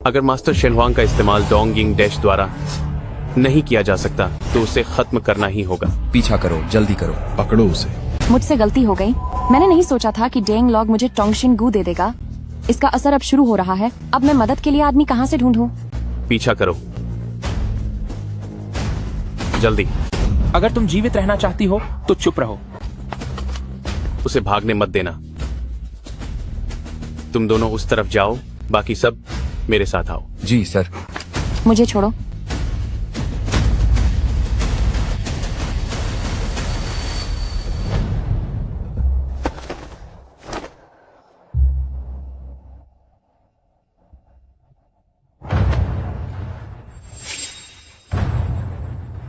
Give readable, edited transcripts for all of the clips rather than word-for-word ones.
अगर मास्टर शेनहुआंग का इस्तेमाल डोंगिंग डैश द्वारा नहीं किया जा सकता तो उसे खत्म करना ही होगा। पीछा करो, जल्दी करो। पकड़ो उसे। मुझसे गलती हो गई। मैंने नहीं सोचा था कि डेंग लॉग मुझे टोंगशिन गू दे देगा। इसका असर अब शुरू हो रहा है। अब मैं मदद के लिए आदमी कहाँ से ढूंढूं? पीछा करो, जल्दी। अगर तुम जीवित रहना चाहती हो तो चुप रहो। उसे भागने मत देना। तुम दोनों उस तरफ जाओ, बाकी सब मेरे साथ आओ। जी सर। मुझे छोड़ो।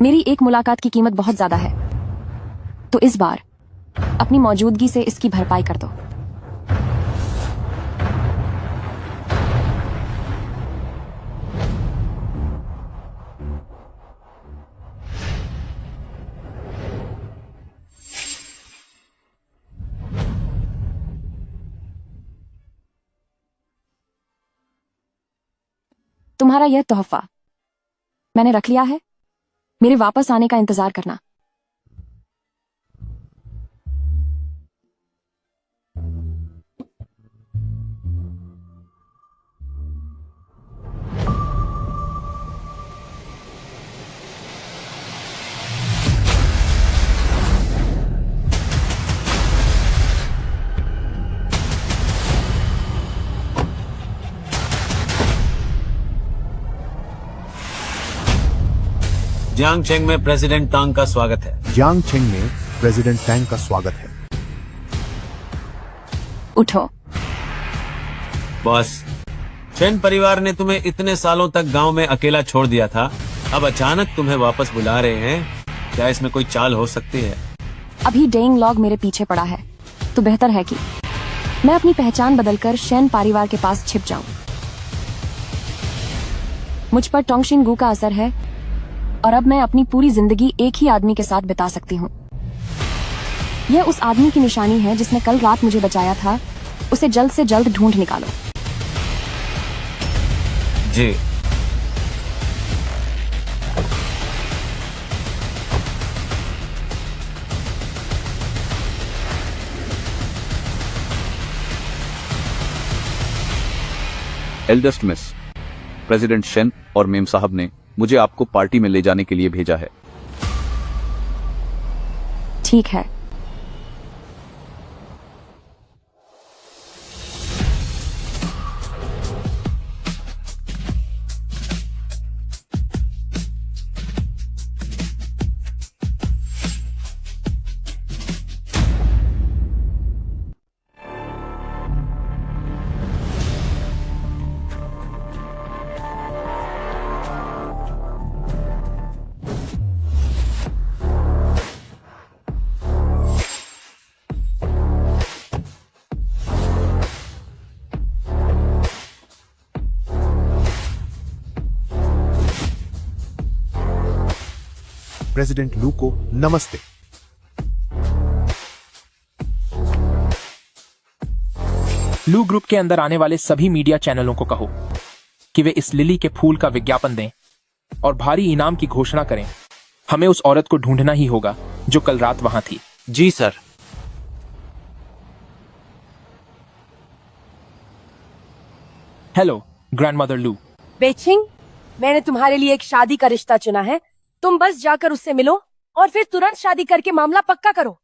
मेरी एक मुलाकात की कीमत बहुत ज्यादा है, तो इस बार अपनी मौजूदगी से इसकी भरपाई कर दो। तुम्हारा यह तोहफा मैंने रख लिया है। मेरे वापस आने का इंतजार करना। जियांग चेंग में प्रेसिडेंट तांग का स्वागत है। जियांग चेंग में प्रेसिडेंट टैंग का स्वागत है। उठो। बॉस, चेन परिवार ने तुम्हें इतने सालों तक गांव में अकेला छोड़ दिया था, अब अचानक तुम्हें वापस बुला रहे हैं। क्या इसमें कोई चाल हो सकती है? अभी डेंग लॉग मेरे पीछे पड़ा है, तो बेहतर है कि मैं अपनी पहचान बदलकर शेन परिवार के पास छिप जाऊं। मुझ पर टोंगशिन गू का असर है और अब मैं अपनी पूरी जिंदगी एक ही आदमी के साथ बिता सकती हूँ। यह उस आदमी की निशानी है जिसने कल रात मुझे बचाया था। उसे जल्द से जल्द ढूंढ निकालो। जी। एल्डेस्ट मिस, प्रेसिडेंट शेन और मेम साहब ने मुझे आपको पार्टी में ले जाने के लिए भेजा है। ठीक है। प्रेसिडेंट लू को नमस्ते। लू ग्रुप के अंदर आने वाले सभी मीडिया चैनलों को कहो कि वे इस लिली के फूल का विज्ञापन दें और भारी इनाम की घोषणा करें। हमें उस औरत को ढूंढना ही होगा जो कल रात वहां थी। जी सर। हेलो ग्रैंडमदर लू। बेचिंग, मैंने तुम्हारे लिए एक शादी का रिश्ता चुना है। तुम बस जाकर उससे मिलो और फिर तुरंत शादी करके मामला पक्का करो।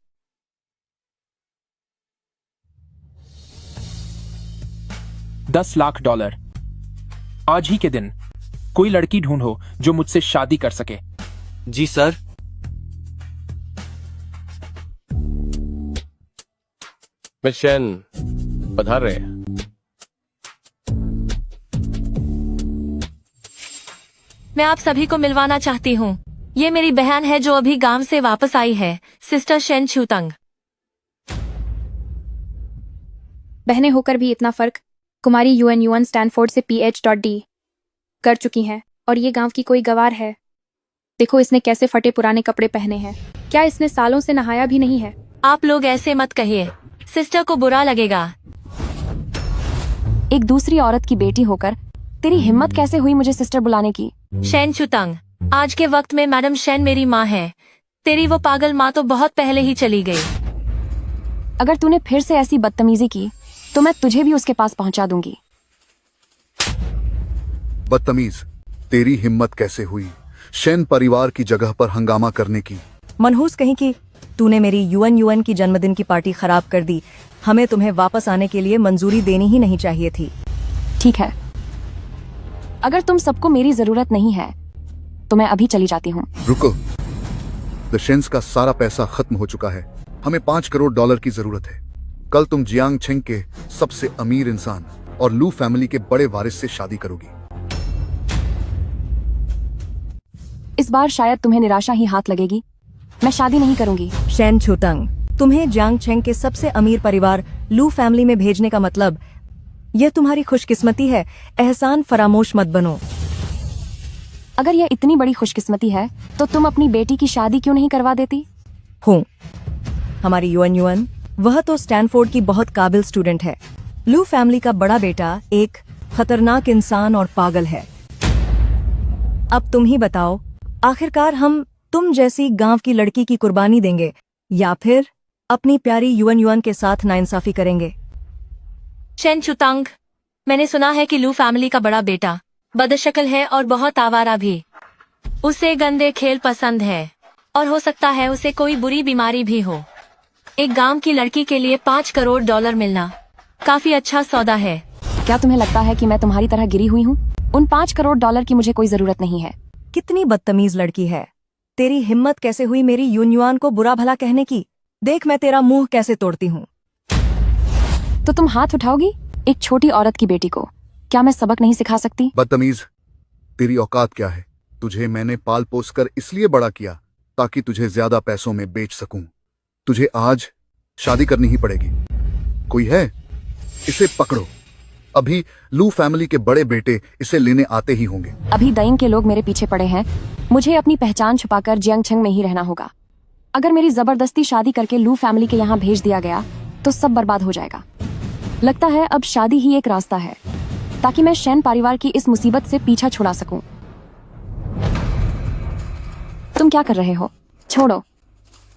$10 लाख। आज ही के दिन कोई लड़की ढूंढो जो मुझसे शादी कर सके। जी सर। मिस शेन पधार रहे। मैं आप सभी को मिलवाना चाहती हूँ। ये मेरी बहन है जो अभी गांव से वापस आई है, सिस्टर शेन छूतंग। बहनें होकर भी इतना फर्क। कुमारी यूएन स्टैनफोर्ड से PhD कर चुकी हैं और ये गांव की कोई गवार है। देखो इसने कैसे फटे पुराने कपड़े पहने हैं। क्या इसने सालों से नहाया भी नहीं है? आप लोग ऐसे मत कहिए, सिस्टर को बुरा लगेगा। एक दूसरी औरत की बेटी होकर तेरी हिम्मत कैसे हुई मुझे सिस्टर बुलाने की? शेन चुतंग, आज के वक्त में मैडम शेन मेरी माँ है। तेरी वो पागल माँ तो बहुत पहले ही चली गई। अगर तूने फिर से ऐसी बदतमीजी की तो मैं तुझे भी उसके पास पहुंचा दूंगी। बदतमीज, तेरी हिम्मत कैसे हुई शेन परिवार की जगह पर हंगामा करने की? मनहूस कहीं की, तूने मेरी यूएन की जन्मदिन की पार्टी खराब कर दी। हमें तुम्हें वापस आने के लिए मंजूरी देनी ही नहीं चाहिए थी। ठीक है, अगर तुम सबको मेरी जरूरत नहीं है तो मैं अभी चली जाती हूँ। रुको, द शेन्स का सारा पैसा खत्म हो चुका है। हमें $5 करोड़ की जरूरत है। कल तुम जियांग छेंग के सबसे अमीर इंसान और लू फैमिली के बड़े वारिस से शादी करोगी। इस बार शायद तुम्हें निराशा ही हाथ लगेगी। मैं शादी नहीं करूंगी। शेन छुतंग, तुम्हें जियांग छेंग के सबसे अमीर परिवार लू फैमिली में भेजने का मतलब यह तुम्हारी खुशकिस्मती है। एहसान फरामोश मत बनो। अगर यह इतनी बड़ी खुशकिस्मती है तो तुम अपनी बेटी की शादी क्यों नहीं करवा देती? हूँ हमारी यूएन वह तो स्टैनफोर्ड की बहुत काबिल स्टूडेंट है। लू फैमिली का बड़ा बेटा एक खतरनाक इंसान और पागल है। अब तुम ही बताओ, आखिरकार हम तुम जैसी गांव की लड़की की कुर्बानी देंगे या फिर अपनी प्यारी यूएन के साथ नाइंसाफी करेंगे? शेन चुतंग, मैंने सुना है कि लू फैमिली का बड़ा बेटा बदशक्ल है और बहुत आवारा भी। उसे गंदे खेल पसंद है और हो सकता है उसे कोई बुरी बीमारी भी हो। एक गांव की लड़की के लिए $5 करोड़ मिलना काफी अच्छा सौदा है। क्या तुम्हें लगता है कि मैं तुम्हारी तरह गिरी हुई हूँ? उन $5 करोड़ की मुझे कोई जरूरत नहीं है। कितनी बदतमीज लड़की है। तेरी हिम्मत कैसे हुई मेरी यूएन को बुरा भला कहने की? देख मैं तेरा मुंह कैसे तोड़ती हूँ। तो तुम हाथ उठाओगी एक छोटी औरत की बेटी को? क्या मैं सबक नहीं सिखा सकती? बदतमीज, तेरी औकात क्या है? तुझे मैंने पाल पोस कर इसलिए बड़ा किया ताकि तुझे ज्यादा पैसों में बेच सकूं। तुझे आज शादी करनी ही पड़ेगी। कोई है? इसे पकड़ो। अभी लू फैमिली के बड़े बेटे इसे लेने आते ही होंगे। अभी दयिंग के लोग मेरे पीछे पड़े हैं। मुझे अपनी पहचान छुपाकर जियांगछेंग में ही रहना होगा। अगर मेरी जबरदस्ती शादी करके लू फैमिली के यहाँ भेज दिया गया तो सब बर्बाद हो जाएगा। लगता है अब शादी ही एक रास्ता है ताकि मैं शेन परिवार की इस मुसीबत से पीछा छुड़ा सकूं। तुम क्या कर रहे हो? छोड़ो,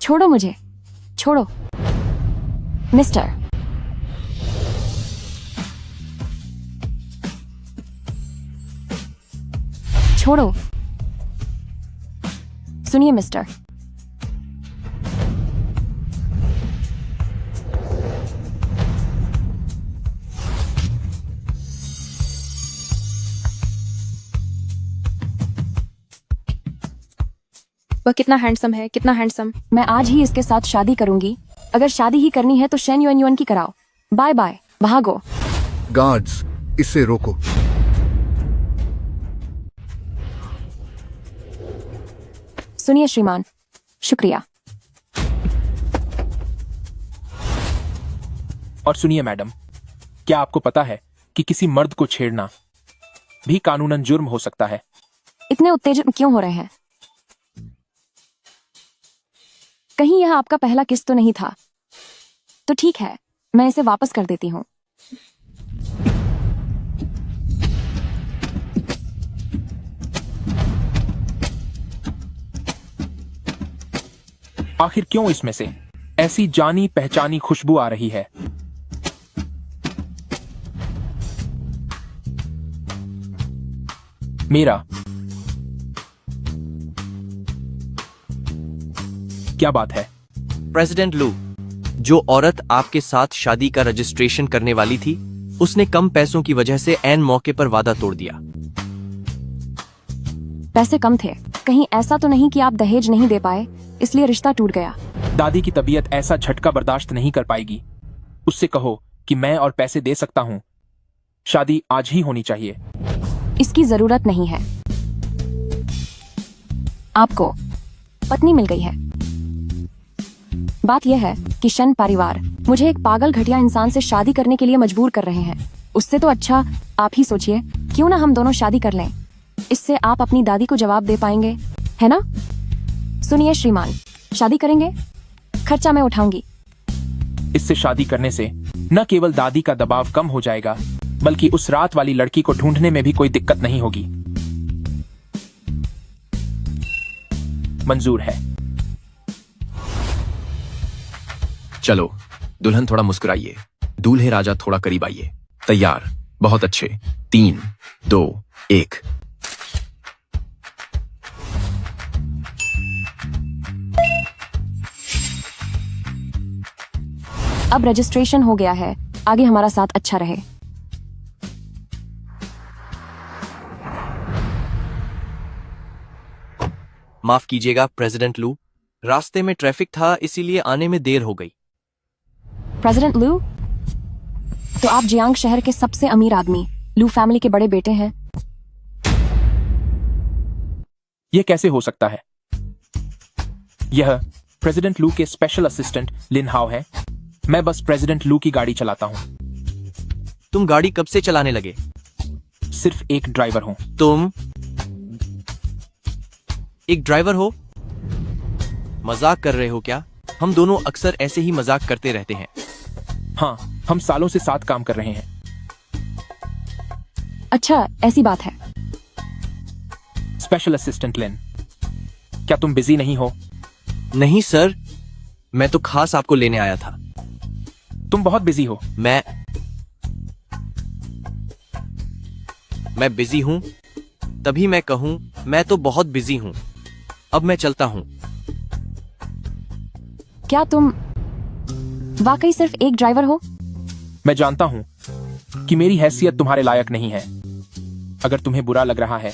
छोड़ो मुझे, छोड़ो। मिस्टर, छोड़ो। सुनिए मिस्टर, वह कितना हैंडसम है, कितना हैंडसम। मैं आज ही इसके साथ शादी करूंगी। अगर शादी ही करनी है तो शेन यूएन की कराओ। बाय बाय, भागो। गार्ड्स, इसे रोको। सुनिए श्रीमान, शुक्रिया। और सुनिए मैडम, क्या आपको पता है कि किसी मर्द को छेड़ना भी कानूनन जुर्म हो सकता है? इतने उत्तेजित क्यों हो रहे हैं? कहीं यह आपका पहला किस तो नहीं था? तो ठीक है, मैं इसे वापस कर देती हूँ। आखिर क्यों इसमें से ऐसी जानी पहचानी खुशबू आ रही है? मेरा क्या बात है? प्रेसिडेंट लू, जो औरत आपके साथ शादी का रजिस्ट्रेशन करने वाली थी, उसने कम पैसों की वजह से ऐन मौके पर वादा तोड़ दिया। पैसे कम थे? कहीं ऐसा तो नहीं कि आप दहेज नहीं दे पाए इसलिए रिश्ता टूट गया? दादी की तबीयत ऐसा झटका बर्दाश्त नहीं कर पाएगी। उससे कहो कि मैं और पैसे दे सकता हूँ। शादी आज ही होनी चाहिए। इसकी जरूरत नहीं है। आपको पत्नी मिल गई है। बात यह है कि शेन परिवार मुझे एक पागल घटिया इंसान से शादी करने के लिए मजबूर कर रहे हैं। उससे तो अच्छा आप ही सोचिए, क्यों ना हम दोनों शादी कर लें। इससे आप अपनी दादी को जवाब दे पाएंगे, है ना? सुनिए श्रीमान, शादी करेंगे? खर्चा मैं उठाऊंगी। इससे शादी करने से न केवल दादी का दबाव कम हो जाएगा बल्कि उस रात वाली लड़की को ढूंढने में भी कोई दिक्कत नहीं होगी। मंजूर है। चलो दुल्हन थोड़ा मुस्कुराइए, दूल्हे राजा थोड़ा करीब आइए। तैयार, बहुत अच्छे। 3, 2, 1। अब रजिस्ट्रेशन हो गया है, आगे हमारा साथ अच्छा रहे। माफ कीजिएगा प्रेसिडेंट लू, रास्ते में ट्रैफिक था इसीलिए आने में देर हो गई। प्रेसिडेंट लू, तो आप जियांग शहर के सबसे अमीर आदमी लू फैमिली के बड़े बेटे हैं। यह कैसे हो सकता है? यह प्रेसिडेंट लू के स्पेशल असिस्टेंट लिन हाओ है। मैं बस प्रेसिडेंट लू की गाड़ी चलाता हूं। तुम गाड़ी कब से चलाने लगे? सिर्फ एक ड्राइवर हूं। तुम एक ड्राइवर हो? मजाक कर रहे हो क्या? हम दोनों अक्सर ऐसे ही मजाक करते रहते हैं। हाँ, हम सालों से साथ काम कर रहे हैं। अच्छा, ऐसी बात है। स्पेशल असिस्टेंट लिन, क्या तुम बिजी नहीं हो? नहीं सर, मैं तो खास आपको लेने आया था। तुम बहुत बिजी हो। मैं बिजी हूं, तभी मैं कहूं मैं तो बहुत बिजी हूं। अब मैं चलता हूं। क्या तुम वाकई सिर्फ एक ड्राइवर हो? मैं जानता हूं कि मेरी हैसियत तुम्हारे लायक नहीं है। अगर तुम्हें बुरा लग रहा है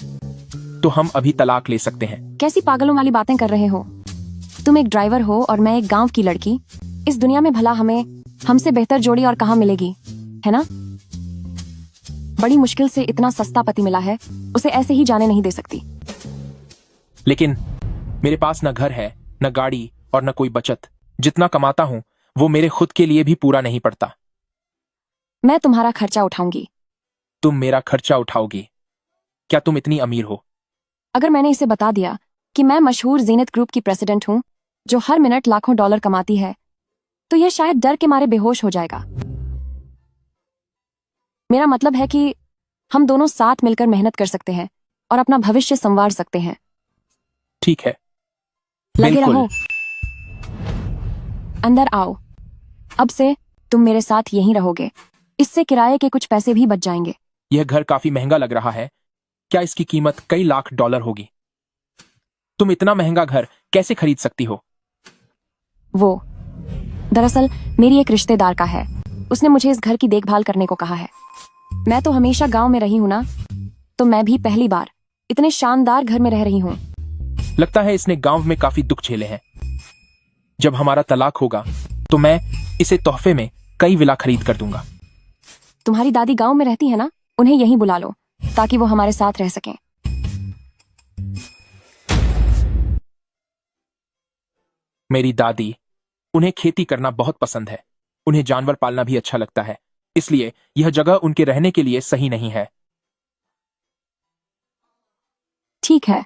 तो हम अभी तलाक ले सकते हैं। कैसी पागलों वाली बातें कर रहे हो? तुम एक ड्राइवर हो और मैं एक गांव की लड़की। इस दुनिया में भला हमें हमसे बेहतर जोड़ी और कहां मिलेगी, है ना? बड़ी मुश्किल से इतना सस्ता पति मिला है, उसे ऐसे ही जाने नहीं दे सकती। लेकिन मेरे पास न घर है, न गाड़ी और न कोई बचत। जितना कमाता हूं वो मेरे खुद के लिए भी पूरा नहीं पड़ता। मैं तुम्हारा खर्चा उठाऊंगी। तुम मेरा खर्चा उठाओगी? क्या तुम इतनी अमीर हो? अगर मैंने इसे बता दिया कि मैं मशहूर जीनत ग्रुप की प्रेसिडेंट हूं जो हर मिनट लाखों डॉलर कमाती है, तो यह शायद डर के मारे बेहोश हो जाएगा। मेरा मतलब है कि हम दोनों साथ मिलकर मेहनत कर सकते हैं और अपना भविष्य संवार सकते हैं। ठीक है, लगे बिल्कुल। रहो। अंदर आओ। अब से तुम मेरे साथ यहीं रहोगे। इससे किराए के कुछ पैसे भी बच जाएंगे। यह घर काफी महंगा लग रहा है। क्या इसकी कीमत कई लाख डॉलर होगी? तुम इतना महंगा घर कैसे खरीद सकती हो? वो दरअसल मेरी एक रिश्तेदार का है। उसने मुझे इस घर की देखभाल करने को कहा है। मैं तो हमेशा गांव में रही हूं ना, तो मैं भी पहली बार इतने शानदार घर में रह रही हूं। लगता है इसने गांव में काफी दुख झेले हैं। जब हमारा तलाक होगा तो मैं इसे तोहफे में कई विला खरीद कर दूंगा। तुम्हारी दादी गांव में रहती है ना, उन्हें यहीं बुला लो ताकि वो हमारे साथ रह सकें। मेरी दादी, उन्हें खेती करना बहुत पसंद है। उन्हें जानवर पालना भी अच्छा लगता है, इसलिए यह जगह उनके रहने के लिए सही नहीं है। ठीक है,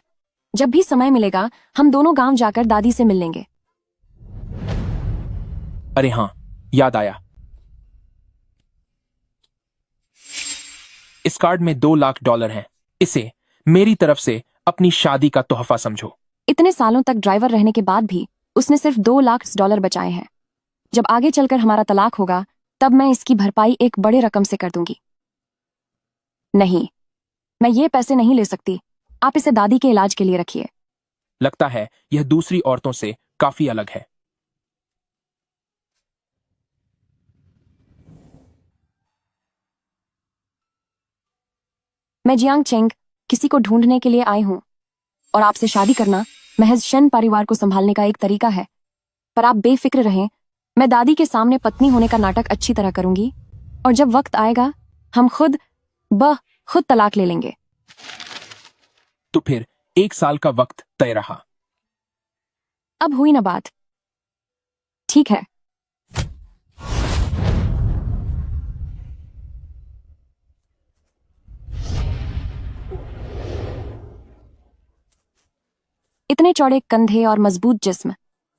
जब भी समय मिलेगा हम दोनों गांव जाकर दादी से मिल लेंगे। अरे हाँ, याद आया। इस कार्ड में 2 लाख डॉलर हैं। इसे मेरी तरफ से अपनी शादी का तोहफा समझो। इतने सालों तक ड्राइवर रहने के बाद भी उसने सिर्फ 2 लाख डॉलर बचाए हैं। जब आगे चलकर हमारा तलाक होगा तब मैं इसकी भरपाई एक बड़े रकम से कर दूंगी। नहीं, मैं ये पैसे नहीं ले सकती। आप इसे दादी के इलाज के लिए रखिए। लगता है यह दूसरी औरतों से काफी अलग है। मैं जियांग चेंग किसी को ढूंढने के लिए आई हूं और आपसे शादी करना महज शन परिवार को संभालने का एक तरीका है। पर आप बेफिक्र रहें, मैं दादी के सामने पत्नी होने का नाटक अच्छी तरह करूंगी और जब वक्त आएगा हम खुद तलाक ले लेंगे। तो फिर 1 साल का वक्त तय रहा। अब हुई ना बात? ठीक है। इतने चौड़े कंधे और मजबूत जिस्म।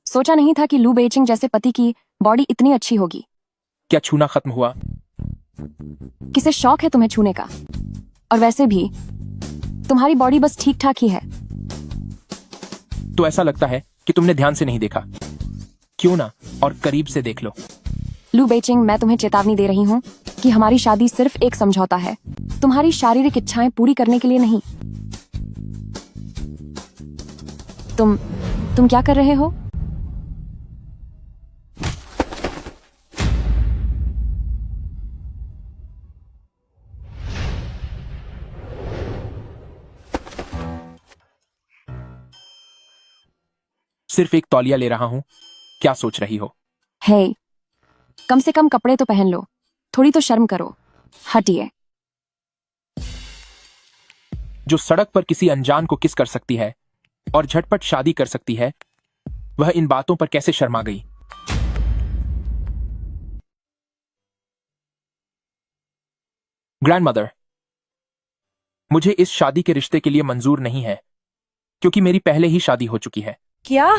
सोचा नहीं था कि लू बेइचिंग जैसे पति की बॉडी इतनी अच्छी होगी। क्या छूना खत्म हुआ? किसे शौक है तुम्हें छूने का? और वैसे भी तुम्हारी बॉडी बस ठीक ठाक ही है। तो ऐसा लगता है कि तुमने ध्यान से नहीं देखा। क्यों ना और करीब से देख लो। लू बेचिंग, मैं तुम्हें चेतावनी दे रही हूँ कि हमारी शादी सिर्फ एक समझौता है, तुम्हारी शारीरिक इच्छाएं पूरी करने के लिए नहीं। तुम क्या कर रहे हो? सिर्फ एक तौलिया ले रहा हूं। क्या सोच रही हो? हे, कम से कम कपड़े तो पहन लो, थोड़ी तो शर्म करो। हटिए। जो सड़क पर किसी अनजान को किस कर सकती है और झटपट शादी कर सकती है, वह इन बातों पर कैसे शर्मा गई? ग्रैंडमदर, मुझे इस शादी के रिश्ते के लिए मंजूर नहीं है, क्योंकि मेरी पहले ही शादी हो चुकी है। क्या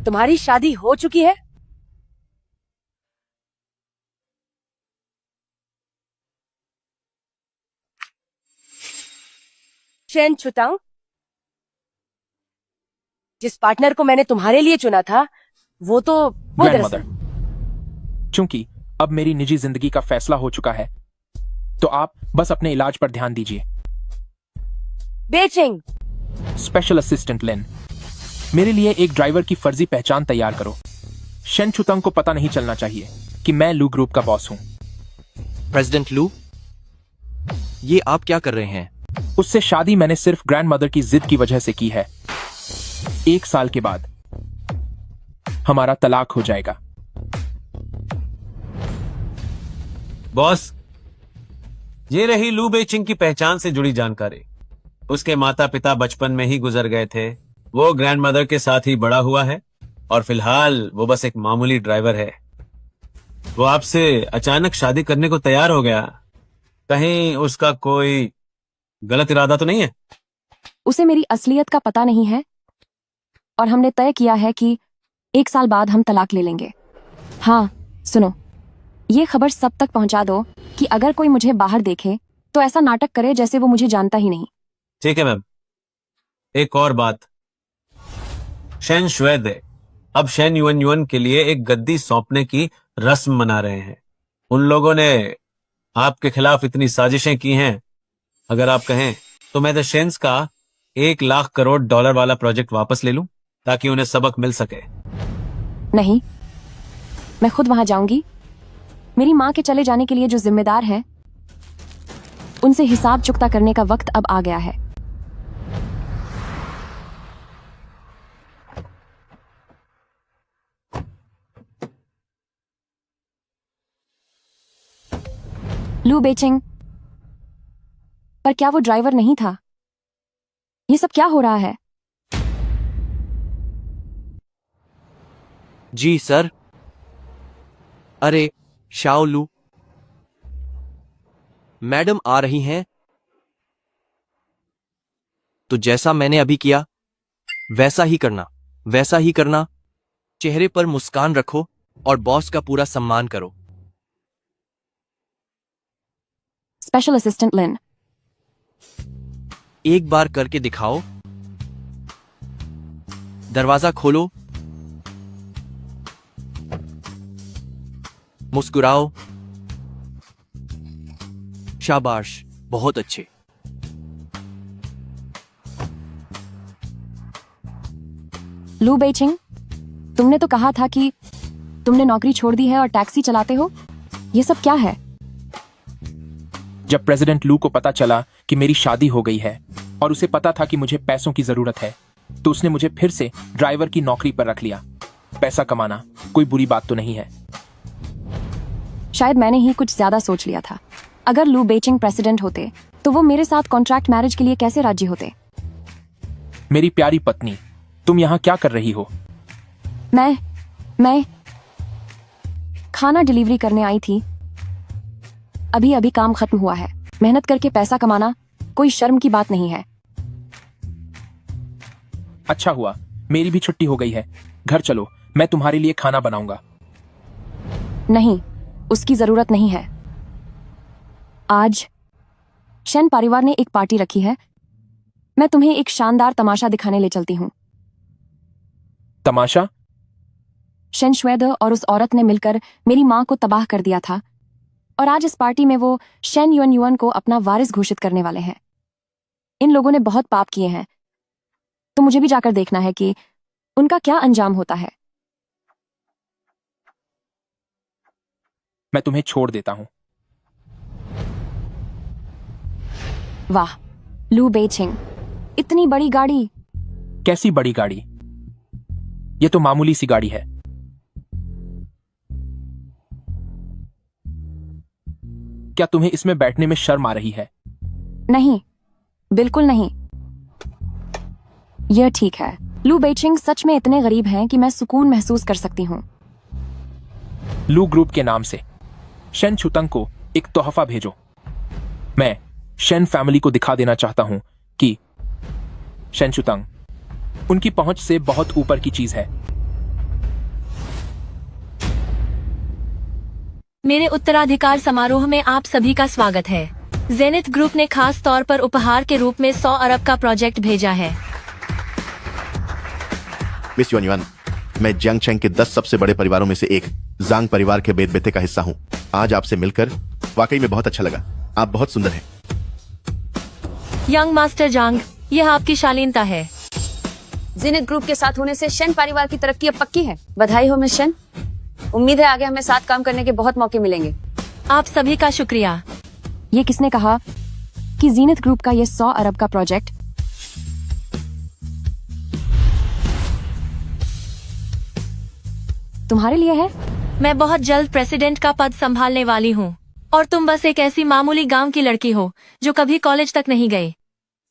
तुम्हारी शादी हो चुकी है? शेन चुतांग, जिस पार्टनर को मैंने तुम्हारे लिए चुना था वो ग्रैंडमदर, चूंकि अब मेरी निजी जिंदगी का फैसला हो चुका है, तो आप बस अपने इलाज पर ध्यान दीजिए। बेचिंग। स्पेशल असिस्टेंट लिन, मेरे लिए एक ड्राइवर की फर्जी पहचान तैयार करो। शेन चुतंग को पता नहीं चलना चाहिए कि मैं लू ग्रुप का बॉस हूं। प्रेसिडेंट लू, ये आप क्या कर रहे हैं? उससे शादी मैंने सिर्फ ग्रैंडमदर की जिद की वजह से की है। 1 साल के बाद हमारा तलाक हो जाएगा। बॉस, ये रही लू बेचिंग की पहचान से जुड़ी जानकारी। उसके माता पिता बचपन में ही गुजर गए थे। वो ग्रैंडमदर के साथ ही बड़ा हुआ है और फिलहाल वो बस एक मामूली ड्राइवर है। वो आपसे अचानक शादी करने को तैयार हो गया। कहीं उसका कोई गलत इरादा तो नहीं है? उसे मेरी असलियत का पता नहीं है और हमने तय किया है कि 1 साल बाद हम तलाक ले लेंगे। हाँ, सुनो, ये खबर सब तक पहुंचा दो कि अगर कोई मुझे बाहर देखे तो ऐसा नाटक करे जैसे वो मुझे जानता ही नहीं। ठीक है मैम। एक और बात, शेन शुएदे अब शेन युएन के लिए एक गद्दी सौंपने की रस्म मना रहे हैं। उन लोगों ने आपके खिलाफ इतनी साजिशें की हैं, अगर आप कहें तो मैं द शेन्स का $1 लाख करोड़ वाला प्रोजेक्ट वापस ले लूं ताकि उन्हें सबक मिल सके। नहीं, मैं खुद वहां जाऊंगी। मेरी माँ के चले जाने के लिए जो जिम्मेदार है उनसे हिसाब चुकता करने का वक्त अब आ गया है। लू बेचिंग, पर क्या वो ड्राइवर नहीं था? ये सब क्या हो रहा है? जी सर। अरे शाओ लू, मैडम आ रही हैं। तो जैसा मैंने अभी किया वैसा ही करना, वैसा ही करना। चेहरे पर मुस्कान रखो और बॉस का पूरा सम्मान करो। स्पेशल असिस्टेंट लिन, एक बार करके दिखाओ। दरवाजा खोलो, मुस्कुराओ। शाबाश, बहुत अच्छे। लू बेचिंग, तुमने तो कहा था कि तुमने नौकरी छोड़ दी है और टैक्सी चलाते हो। ये सब क्या है? जब प्रेसिडेंट लू को पता चला कि मेरी शादी हो गई है और उसे पता था कि मुझे पैसों की जरूरत है, तो उसने मुझे फिर से ड्राइवर की नौकरी पर रख लिया। पैसा कमाना कोई बुरी बात तो नहीं है। शायद मैंने ही कुछ ज्यादा सोच लिया था। अगर लू बेचिंग प्रेसिडेंट होते तो वो मेरे साथ कॉन्ट्रैक्ट मैरिज के लिए कैसे राजी होते? मेरी प्यारी पत्नी, तुम यहाँ क्या कर रही हो? मैं खाना डिलीवरी करने आई थी। अभी अभी काम खत्म हुआ है। मेहनत करके पैसा कमाना कोई शर्म की बात नहीं है। अच्छा हुआ, मेरी भी छुट्टी हो गई है। घर चलो, मैं तुम्हारे लिए खाना बनाऊंगा। नहीं, उसकी जरूरत नहीं है। आज शन परिवार ने एक पार्टी रखी है। मैं तुम्हें एक शानदार तमाशा दिखाने ले चलती हूँ। तमाशा? शन श्वेद और उस औरत ने मिलकर मेरी माँ को तबाह कर दिया था, और आज इस पार्टी में वो शेन युन युन को अपना वारिस घोषित करने वाले हैं। इन लोगों ने बहुत पाप किए हैं, तो मुझे भी जाकर देखना है कि उनका क्या अंजाम होता है। मैं तुम्हें छोड़ देता हूं। वाह, लू बेचिंग, इतनी बड़ी गाड़ी। कैसी बड़ी गाड़ी? ये तो मामूली सी गाड़ी है। क्या तुम्हें इसमें बैठने में शर्म आ रही है? नहीं, बिल्कुल नहीं। यह ठीक है। लू बेचिंग सच में इतने गरीब हैं कि मैं सुकून महसूस कर सकती हूँ। लू ग्रुप के नाम से शेन छुतंग को एक तोहफा भेजो। मैं शेन फैमिली को दिखा देना चाहता हूं कि शेन छुतंग उनकी पहुंच से बहुत ऊपर की चीज है। मेरे उत्तराधिकार समारोह में आप सभी का स्वागत है। जेनिथ ग्रुप ने खास तौर पर उपहार के रूप में 100 अरब का प्रोजेक्ट भेजा है। मिस युन युन, मैं जियांग चेंग के 10 सबसे बड़े परिवारों में से एक जांग परिवार के बेटे का हिस्सा हूँ। आज आपसे मिलकर वाकई में बहुत अच्छा लगा। आप बहुत सुंदर हैं। यंग मास्टर जांग, यह आपकी शालीनता है। जेनिथ ग्रुप के साथ होने से शेन परिवार की तरक्की अब पक्की है। बधाई हो मिस शेन। उम्मीद है आगे हमें साथ काम करने के बहुत मौके मिलेंगे। आप सभी का शुक्रिया। ये किसने कहा कि जीनिथ ग्रुप का ये 100 अरब का प्रोजेक्ट तुम्हारे लिए है? मैं बहुत जल्द प्रेसिडेंट का पद संभालने वाली हूँ, और तुम बस एक ऐसी मामूली गांव की लड़की हो जो कभी कॉलेज तक नहीं गई।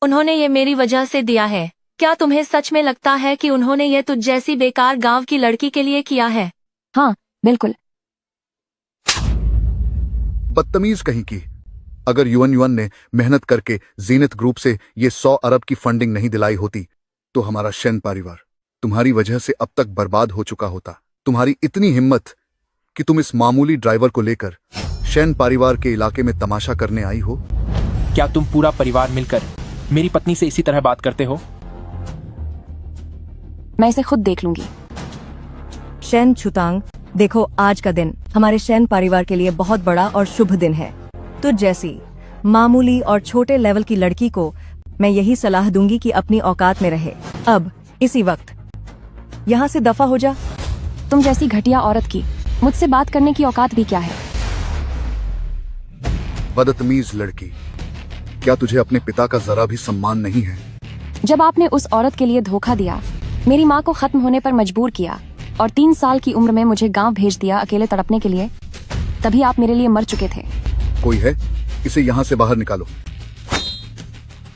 उन्होंने ये मेरी वजह से दिया है। क्या तुम्हें सच में लगता है कि उन्होंने ये तुझ जैसी बेकार गांव की लड़की के लिए किया है? हाँ, बिल्कुल। बदतमीज कहीं की। अगर युन युन ने मेहनत करके जीनिथ ग्रुप से ये 100 अरब की फंडिंग नहीं दिलाई होती तो हमारा शेन परिवार तुम्हारी वजह से अब तक बर्बाद हो चुका होता। तुम्हारी इतनी हिम्मत कि तुम इस मामूली ड्राइवर को लेकर शेन परिवार के इलाके में तमाशा करने आई हो। क्या तुम पूरा परिवार मिलकर मेरी पत्नी से इसी तरह बात करते हो? मैं इसे खुद देख लूंगी। शेन छुतांग, देखो, आज का दिन हमारे शेन परिवार के लिए बहुत बड़ा और शुभ दिन है। तो जैसी मामूली और छोटे लेवल की लड़की को मैं यही सलाह दूंगी कि अपनी औकात में रहे। अब इसी वक्त यहाँ से दफा हो जा। तुम जैसी घटिया औरत की मुझसे बात करने की औकात भी क्या है? बदतमीज लड़की, क्या तुझे अपने पिता का जरा भी सम्मान नहीं है? जब आपने उस औरत के लिए धोखा दिया, मेरी माँ को खत्म होने पर मजबूर किया और 3 साल की उम्र में मुझे गांव भेज दिया अकेले तड़पने के लिए, तभी आप मेरे लिए मर चुके थे। कोई है? इसे यहाँ से बाहर निकालो।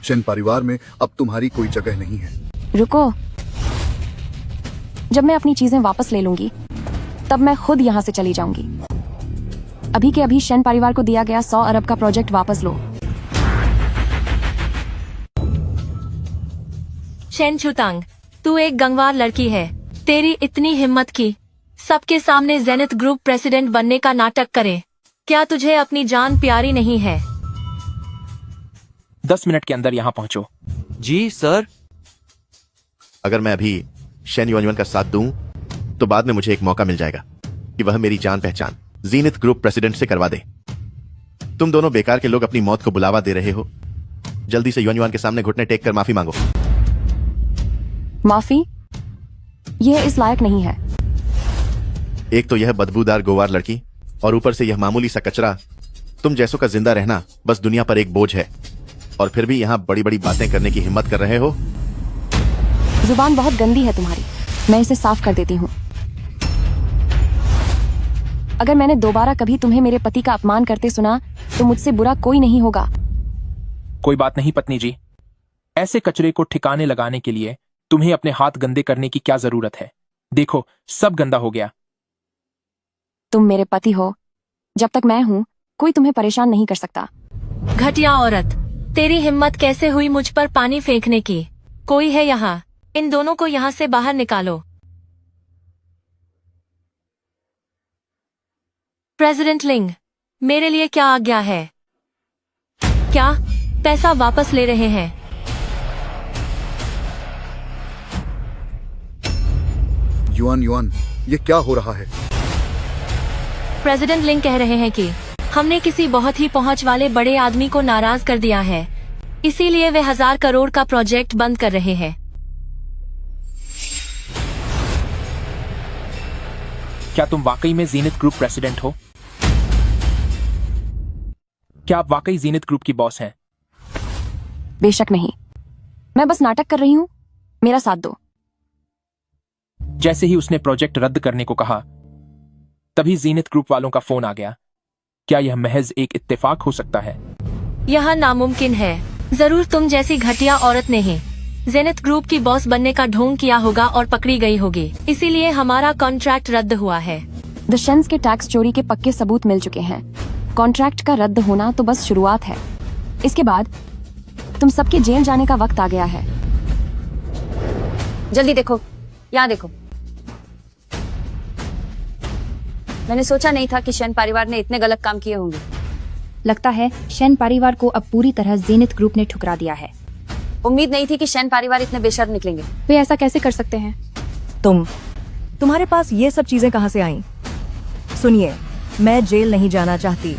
शेन परिवार में अब तुम्हारी कोई जगह नहीं है। रुको, जब मैं अपनी चीजें वापस ले लूंगी तब मैं खुद यहाँ से चली जाऊंगी। अभी के अभी शेन परिवार को दिया गया 100 अरब का प्रोजेक्ट वापस लो। शेन छुतांग, तू एक गंवार लड़की है। तेरी इतनी हिम्मत की सबके सामने जेनिथ ग्रुप प्रेसिडेंट बनने का नाटक करे। क्या तुझे अपनी जान प्यारी नहीं है? 10 मिनट के अंदर यहाँ पहुँचो। जी सर। अगर मैं अभी शेन युन युन का साथ दूं तो बाद में मुझे एक मौका मिल जाएगा कि वह मेरी जान पहचान जीनिथ ग्रुप प्रेसिडेंट से करवा दे। तुम दोनों बेकार के लोग अपनी मौत को बुलावा दे रहे हो। जल्दी से युन युन के सामने घुटने टेक कर माफी मांगो। माफी? यह इस लायक नहीं है। एक तो यह बदबूदार गोवार लड़की और ऊपर से यह मामूली सा कचरा। तुम जैसों का जिंदा रहना बस दुनिया पर एक बोझ है, और फिर भी यहाँ बड़ी बड़ी बातें करने की हिम्मत कर रहे हो। जुबान बहुत गंदी है तुम्हारी। मैं इसे साफ कर देती हूँ। अगर मैंने दोबारा कभी तुम्हें मेरे पति का अपमान करते सुना तो मुझसे बुरा कोई नहीं होगा। कोई बात नहीं पत्नी जी। ऐसे कचरे को ठिकाने लगाने के लिए तुम्हें अपने हाथ गंदे करने की क्या जरूरत है? देखो, सब गंदा हो गया। तुम मेरे पति हो। जब तक मैं हूँ कोई तुम्हें परेशान नहीं कर सकता। घटिया औरत, तेरी हिम्मत कैसे हुई मुझ पर पानी फेंकने की? कोई है यहाँ? इन दोनों को यहाँ से बाहर निकालो। प्रेसिडेंट लिंग, मेरे लिए क्या आज्ञा है? क्या पैसा वापस ले रहे हैं? युआन युआन, ये क्या हो रहा है? प्रेसिडेंट लिंग कह रहे हैं कि हमने किसी बहुत ही पहुंच वाले बड़े आदमी को नाराज कर दिया है, इसीलिए वे 1000 करोड़ का प्रोजेक्ट बंद कर रहे हैं। क्या तुम वाकई में जीनित ग्रुप प्रेसिडेंट हो? क्या आप वाकई जीनित ग्रुप की बॉस हैं? बेशक नहीं, मैं बस नाटक कर रही हूँ। मेरा साथ दो। जैसे ही उसने प्रोजेक्ट रद्द करने को कहा, तभी जीनित ग्रुप वालों का फोन आ गया। क्या यह महज एक इत्तेफाक हो सकता है? यह नामुमकिन है। जरूर तुम जैसी घटिया औरत ने ही जेनिथ ग्रुप की बॉस बनने का ढोंग किया होगा और पकड़ी गई होगी, इसीलिए हमारा कॉन्ट्रैक्ट रद्द हुआ है। द शेन्स के टैक्स चोरी के पक्के सबूत मिल चुके हैं। कॉन्ट्रैक्ट का रद्द होना तो बस शुरुआत है। इसके बाद तुम सबके जेल जाने का वक्त आ गया है। जल्दी देखो, यहाँ देखो। मैंने सोचा नहीं था कि शेन परिवार ने इतने गलत काम किए होंगे। लगता है शेन परिवार को अब पूरी तरह जेनिथ ग्रुप ने ठुकरा दिया है। उम्मीद नहीं थी कि शेन परिवार इतने बेशर्म निकलेंगे। वे ऐसा कैसे कर सकते हैं? तुम्हारे पास ये सब चीजें कहां से आईं? सुनिए, मैं जेल नहीं जाना चाहती।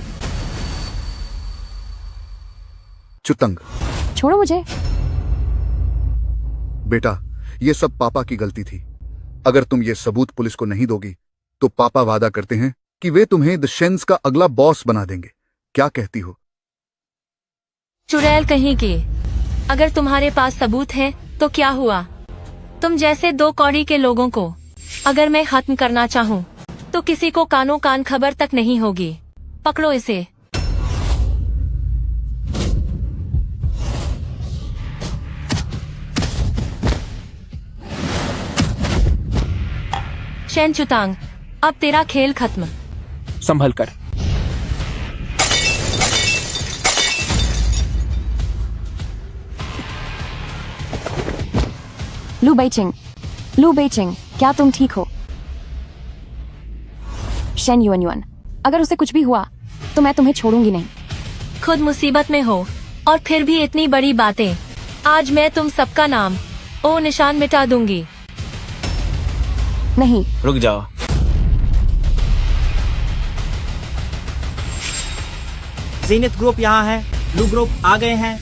चुतंग, छोड़ो मुझे। बेटा, ये सब पापा की गलती थी। अगर तुम ये सबूत पुलिस को नहीं दोगी तो पापा वादा करते हैं कि वे तुम्हें द शेन्स का अगला बॉस बना देंगे। क्या कहती हो? चुड़ैल कहीं की। अगर तुम्हारे पास सबूत है तो क्या हुआ? तुम जैसे 2 कौड़ी के लोगों को अगर मैं खत्म करना चाहूँ तो किसी को कानो कान खबर तक नहीं होगी। पकड़ो इसे। शेन चुतांग, अब तेरा खेल खत्म। संभल कर। लू बेइचिंग, क्या तुम ठीक हो? शेन युआन युआन, अगर उसे कुछ भी हुआ तो मैं तुम्हें छोड़ूंगी नहीं। खुद मुसीबत में हो और फिर भी इतनी बड़ी बातें। आज मैं तुम सबका नाम ओ निशान मिटा दूंगी। नहीं, रुक जाओ। जीनित ग्रुप यहाँ है, लू ग्रुप आ गए हैं।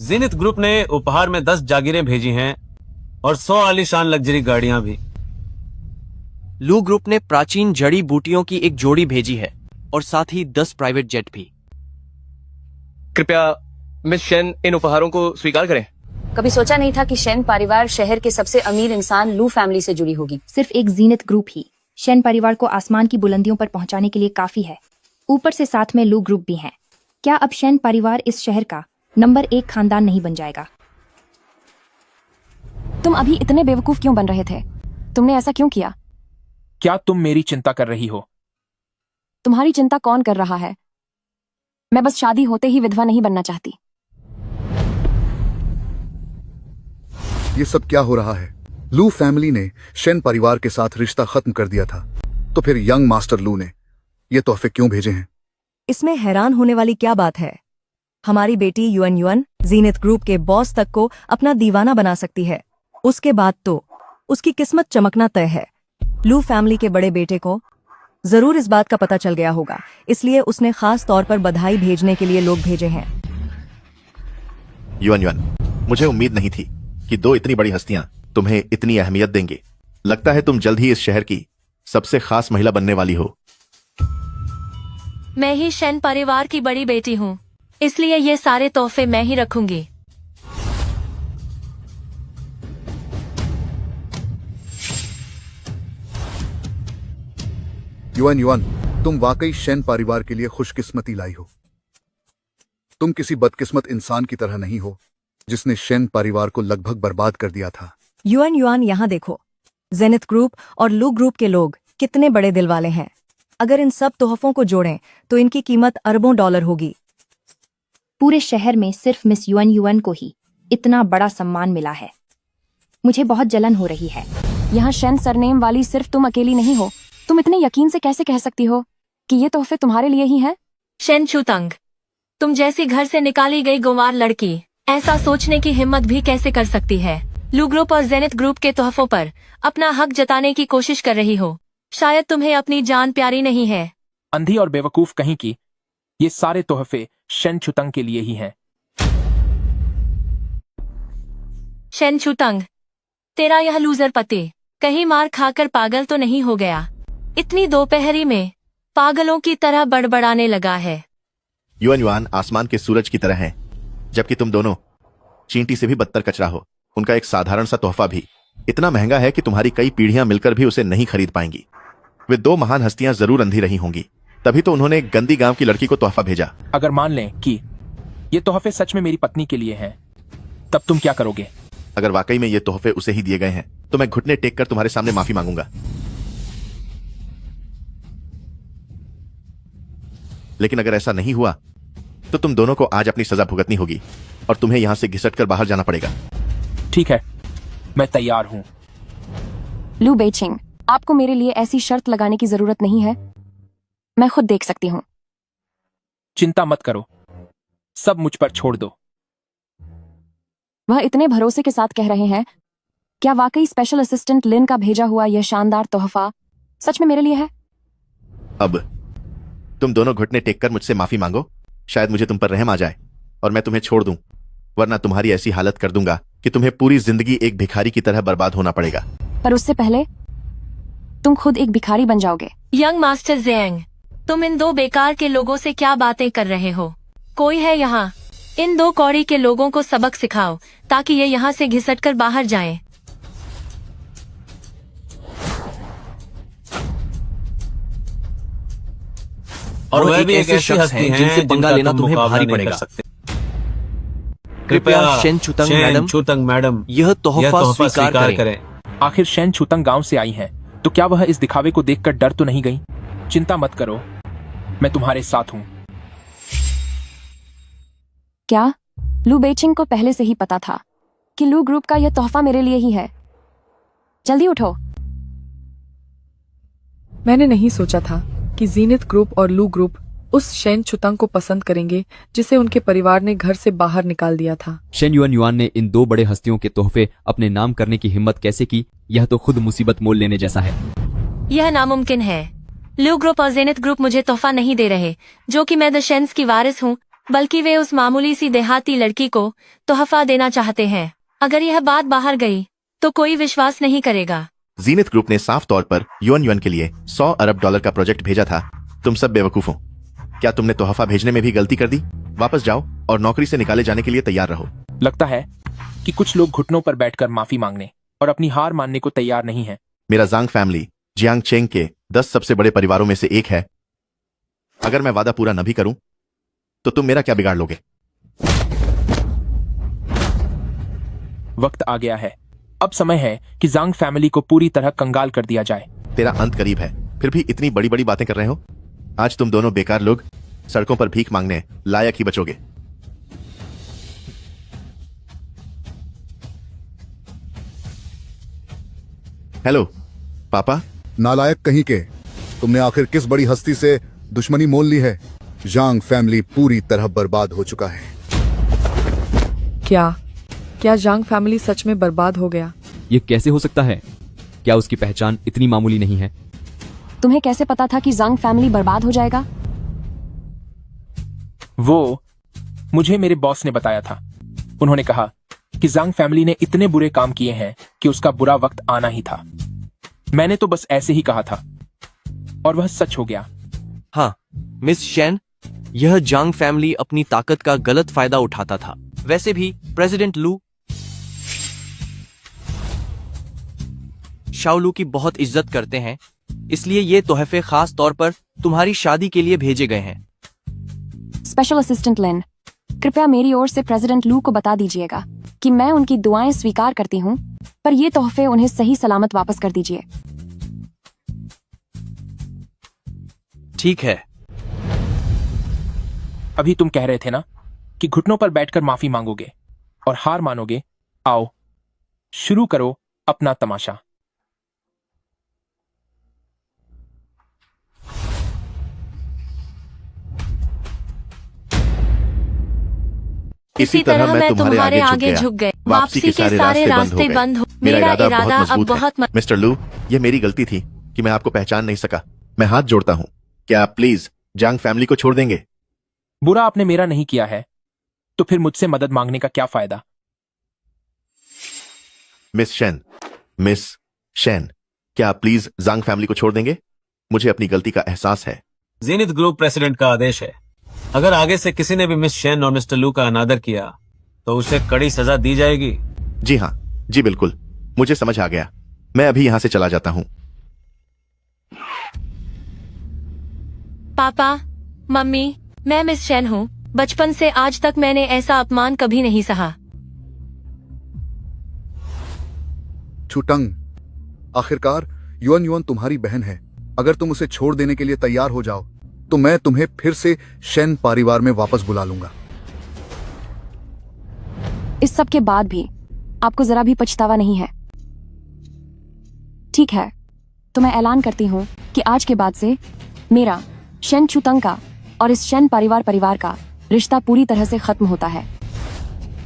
जीनित ग्रुप ने उपहार में 10 जागीरें भेजी हैं और 100 आलीशान लग्जरी गाड़ियां भी। लू ग्रुप ने प्राचीन जड़ी बूटियों की एक जोड़ी भेजी है और साथ ही 10 प्राइवेट जेट भी। कृपया मिस शेन इन उपहारों को स्वीकार करें। कभी सोचा नहीं था कि शेन परिवार शहर के सबसे अमीर इंसान लू फैमिली से जुड़ी होगी। सिर्फ एक जीनित ग्रुप ही शेन परिवार को आसमान की बुलंदियों पर पहुंचाने के लिए काफी है। ऊपर से साथ में लू ग्रुप भी हैं। क्या अब शेन परिवार इस शहर का नंबर 1 खानदान नहीं बन जाएगा? तुम अभी इतने बेवकूफ क्यों बन रहे थे? तुमने ऐसा क्यों किया? क्या तुम मेरी चिंता कर रही हो? तुम्हारी चिंता कौन कर रहा है? मैं बस शादी होते ही विधवा नहीं बनना चाहती। ये सब क्या हो रहा है? लू फैमिली ने शेन परिवार के साथ रिश्ता खत्म कर दिया था, तो फिर यंग मास्टर लू ने ये तोहफे क्यों भेजे हैं? इसमें हैरान होने वाली क्या बात है? हमारी बेटी युआन युआन जीनित ग्रुप के बॉस तक को अपना दीवाना बना सकती है। उसके बाद तो उसकी किस्मत चमकना तय है। लू फैमिली के बड़े बेटे को जरूर इस बात का पता चल गया होगा, इसलिए उसने खास तौर पर बधाई भेजने के लिए लोग भेजे हैं। युआन युआन, मुझे उम्मीद नहीं थी कि 2 इतनी बड़ी हस्तियां तुम्हें इतनी अहमियत देंगे। लगता है तुम जल्द ही इस शहर की सबसे खास महिला बनने वाली हो। मैं ही शेन परिवार की बड़ी बेटी हूँ, इसलिए ये सारे तोहफे मैं ही रखूंगी। युआन युआन, तुम वाकई शेन परिवार के लिए खुशकिस्मती लाई हो। तुम किसी बदकिस्मत इंसान की तरह नहीं हो जिसने शेन परिवार को लगभग बर्बाद कर दिया था। युआन युआन, यहाँ देखो, जेनिथ ग्रुप और लू ग्रुप के लोग कितने बड़े दिल वाले हैं। अगर इन सब तोहफों को जोड़ें तो इनकी कीमत अरबों डॉलर होगी। पूरे शहर में सिर्फ मिस युआन युआन को ही इतना बड़ा सम्मान मिला है। मुझे बहुत जलन हो रही है। यहाँ शेन सरनेम वाली सिर्फ तुम अकेली नहीं हो। तुम इतने यकीन से कैसे कह सकती हो कि ये तोहफे तुम्हारे लिए ही हैं? शेन चुतंग, तुम जैसी घर से निकाली गई गंवार लड़की ऐसा सोचने की हिम्मत भी कैसे कर सकती है? लू ग्रुप और जेनिथ ग्रुप के तोहफों पर अपना हक जताने की कोशिश कर रही हो। शायद तुम्हें अपनी जान प्यारी नहीं है। अंधी और बेवकूफ कहीं की, ये सारे तोहफे शेन चुतंग के लिए ही हैं। शेन चुतंग, तेरा यह लूजर पति कहीं मार खाकर पागल तो नहीं हो गया? इतनी दोपहरी में पागलों की तरह बड़बड़ाने लगा है। युआन युआन आसमान के सूरज की तरह हैं, जबकि तुम दोनों चींटी से भी बदतर कचरा हो। उनका एक साधारण सा तोहफा भी इतना महंगा है कि तुम्हारी कई पीढ़ियां मिलकर भी उसे नहीं खरीद पाएंगी। वे दो महान हस्तियां जरूर अंधी रही होंगी, तभी तो उन्होंने एक गंदी गांव की लड़की को तोहफा भेजा। अगर मान लें कि ये तोहफे सच में मेरी पत्नी के लिए हैं, तब तुम क्या करोगे? अगर वाकई में ये तोहफे उसे ही दिए गए हैं तो मैं घुटने टेक कर तुम्हारे सामने माफी मांगूंगा। लेकिन अगर ऐसा नहीं हुआ तो तुम दोनों को आज अपनी सजा भुगतनी होगी और तुम्हें यहां से घिसट कर बाहर जाना पड़ेगा। ठीक है, मैं तैयार हूं। लू बेचिंग, आपको मेरे लिए ऐसी शर्त लगाने की जरूरत नहीं है, मैं खुद देख सकती हूँ। चिंता मत करो, सब मुझ पर छोड़ दो। वह इतने भरोसे के साथ कह रहे हैं, क्या वाकई स्पेशल असिस्टेंट लिन का भेजा हुआ यह शानदार तोहफा सच में मेरे लिए है? अब तुम दोनों घुटने टेक कर मुझसे माफी मांगो, शायद मुझे तुम पर रहम आ जाए और मैं तुम्हें छोड़ दूं, वरना तुम्हारी ऐसी हालत कर दूंगा कि तुम्हें पूरी जिंदगी एक भिखारी की तरह बर्बाद होना पड़ेगा। पर उससे पहले तुम खुद एक भिखारी बन जाओगे। यंग मास्टर ज़ेंग, तुम इन दो बेकार के लोगों से क्या बातें कर रहे हो? कोई है यहाँ? इन दो कौड़ी के लोगों को सबक सिखाओ ताकि ये यहाँ से घिसट कर बाहर जाएं। और वो वह एक भी एक ऐसे ऐसी शख्स हस्ती हैं हैं जिनसे पंगा जिनका लेना तुम तुम्हें मुकाबला भारी नहीं कर पड़ेगा। सकते। कृपया शेन चुतंग मैडम यह तोहफा स्वीकार करें। आखिर शेन चुतंग गांव से आई हैं, तो क्या वह इस दिखावे को देखकर डर तो नहीं गई? चिंता मत करो, मैं तुम्हारे साथ हूं। क्या लू बेचिंग को पहले से ही पता था कि लू ग्रुप का यह तोहफा मेरे लिए ही है? जल्दी उठो। मैंने नहीं सोचा था कि जीनिथ ग्रुप और लू ग्रुप उस शेन चुतंग को पसंद करेंगे जिसे उनके परिवार ने घर से बाहर निकाल दिया था। शेन युआन युआन ने इन दो बड़े हस्तियों के तोहफे अपने नाम करने की हिम्मत कैसे की? यह तो खुद मुसीबत मोल लेने जैसा है। यह नामुमकिन है। लू ग्रुप और जेनिथ ग्रुप मुझे तोहफा नहीं दे रहे, जो कि मैं द शेन्स की वारिस हूँ, बल्कि वे उस मामूली सी देहाती लड़की को तोहफा देना चाहते हैं। अगर यह बात बाहर गई तो कोई विश्वास नहीं करेगा। जीनिथ ग्रुप ने साफ तौर पर युआन युआन के लिए $100 अरब का प्रोजेक्ट भेजा था। तुम सब बेवकूफ हो। क्या तुमने तोहफा भेजने में भी गलती कर दी? वापस जाओ और नौकरी से निकाले जाने के लिए तैयार रहो। लगता है कि कुछ लोग घुटनों पर बैठकर माफी मांगने और अपनी हार मानने को तैयार नहीं है। मेरा जांग फैमिली जियांग चेंग के 10 सबसे बड़े परिवारों में से एक है। अगर मैं वादा पूरा न भी करूं तो तुम मेरा क्या बिगाड़ लोगे? वक्त आ गया है। अब समय है कि जांग फैमिली को पूरी तरह कंगाल कर दिया जाए। तेरा अंत करीब है, फिर भी इतनी बड़ी बड़ी बातें कर रहे हो। आज तुम दोनों बेकार लोग सड़कों पर भीख मांगने लायक ही बचोगे। हेलो पापा। नालायक कहीं के, तुमने आखिर किस बड़ी हस्ती से दुश्मनी मोल ली है? जांग फैमिली पूरी तरह बर्बाद हो चुका है। क्या जांग फैमिली सच में बर्बाद हो गया? ये कैसे हो सकता है? क्या उसकी पहचान इतनी मामूली नहीं है? तुम्हें कैसे पता था कि जांग फैमिली बर्बाद हो जाएगा? वो मुझे मेरे बॉस ने बताया था। उन्होंने कहा कि जांग फैमिली ने इतने बुरे काम किए हैं कि उसका बुरा वक्त आना ही था। मैंने तो बस ऐसे ही कहा था और वह सच हो गया। हाँ मिस शेन, यह जांग फैमिली अपनी ताकत का गलत फायदा उठाता था। वैसे भी प्रेसिडेंट लू शाओलू की बहुत इज्जत करते हैं, इसलिए ये तोहफे खास तौर पर तुम्हारी शादी के लिए भेजे गए हैं। स्पेशल असिस्टेंट लिन, कृपया मेरी ओर से प्रेसिडेंट लू को बता दीजिएगा कि मैं उनकी दुआएं स्वीकार करती हूँ, पर ये तोहफे उन्हें सही सलामत वापस कर दीजिए। ठीक है। अभी तुम कह रहे थे ना कि घुटनों पर बैठकर माफी मांगोगे और हार मानोगे। आओ शुरू करो अपना तमाशा। किसी तरह मैं तुम्हारे आगे झुक गए। वापसी के सारे रास्ते बंद हो। मेरा इरादा अब बहुत मिस्टर लू, ये मेरी गलती थी कि मैं आपको पहचान नहीं सका। मैं हाथ जोड़ता हूँ, क्या आप प्लीज जांग फैमिली को छोड़ देंगे? बुरा आपने मेरा नहीं किया है तो फिर मुझसे मदद मांगने का क्या फायदा? मिस शेन, क्या आप प्लीज जांग फैमिली को छोड़ देंगे? मुझे अपनी गलती का एहसास है। जीनित ग्रुप प्रेसिडेंट का आदेश है, अगर आगे से किसी ने भी मिस शेन और मिस्टर लू का अनादर किया तो उसे कड़ी सजा दी जाएगी। जी हाँ, जी बिल्कुल, मुझे समझ आ गया। मैं अभी यहाँ से चला जाता हूँ। पापा, मम्मी, मैं मिस शेन हूँ। बचपन से आज तक मैंने ऐसा अपमान कभी नहीं सहा। छुटंग, आखिरकार युअन तुम्हारी बहन है। अगर तुम उसे छोड़ देने के लिए तैयार हो जाओ तो मैं तुम्हें फिर से शेन परिवार में वापस बुला लूंगा। इस सब के बाद भी आपको जरा भी पछतावा नहीं है? ठीक है, तो मैं ऐलान करती हूँ कि आज के बाद से मेरा शेन चुतंग का और इस शेन परिवार का रिश्ता पूरी तरह से खत्म होता है।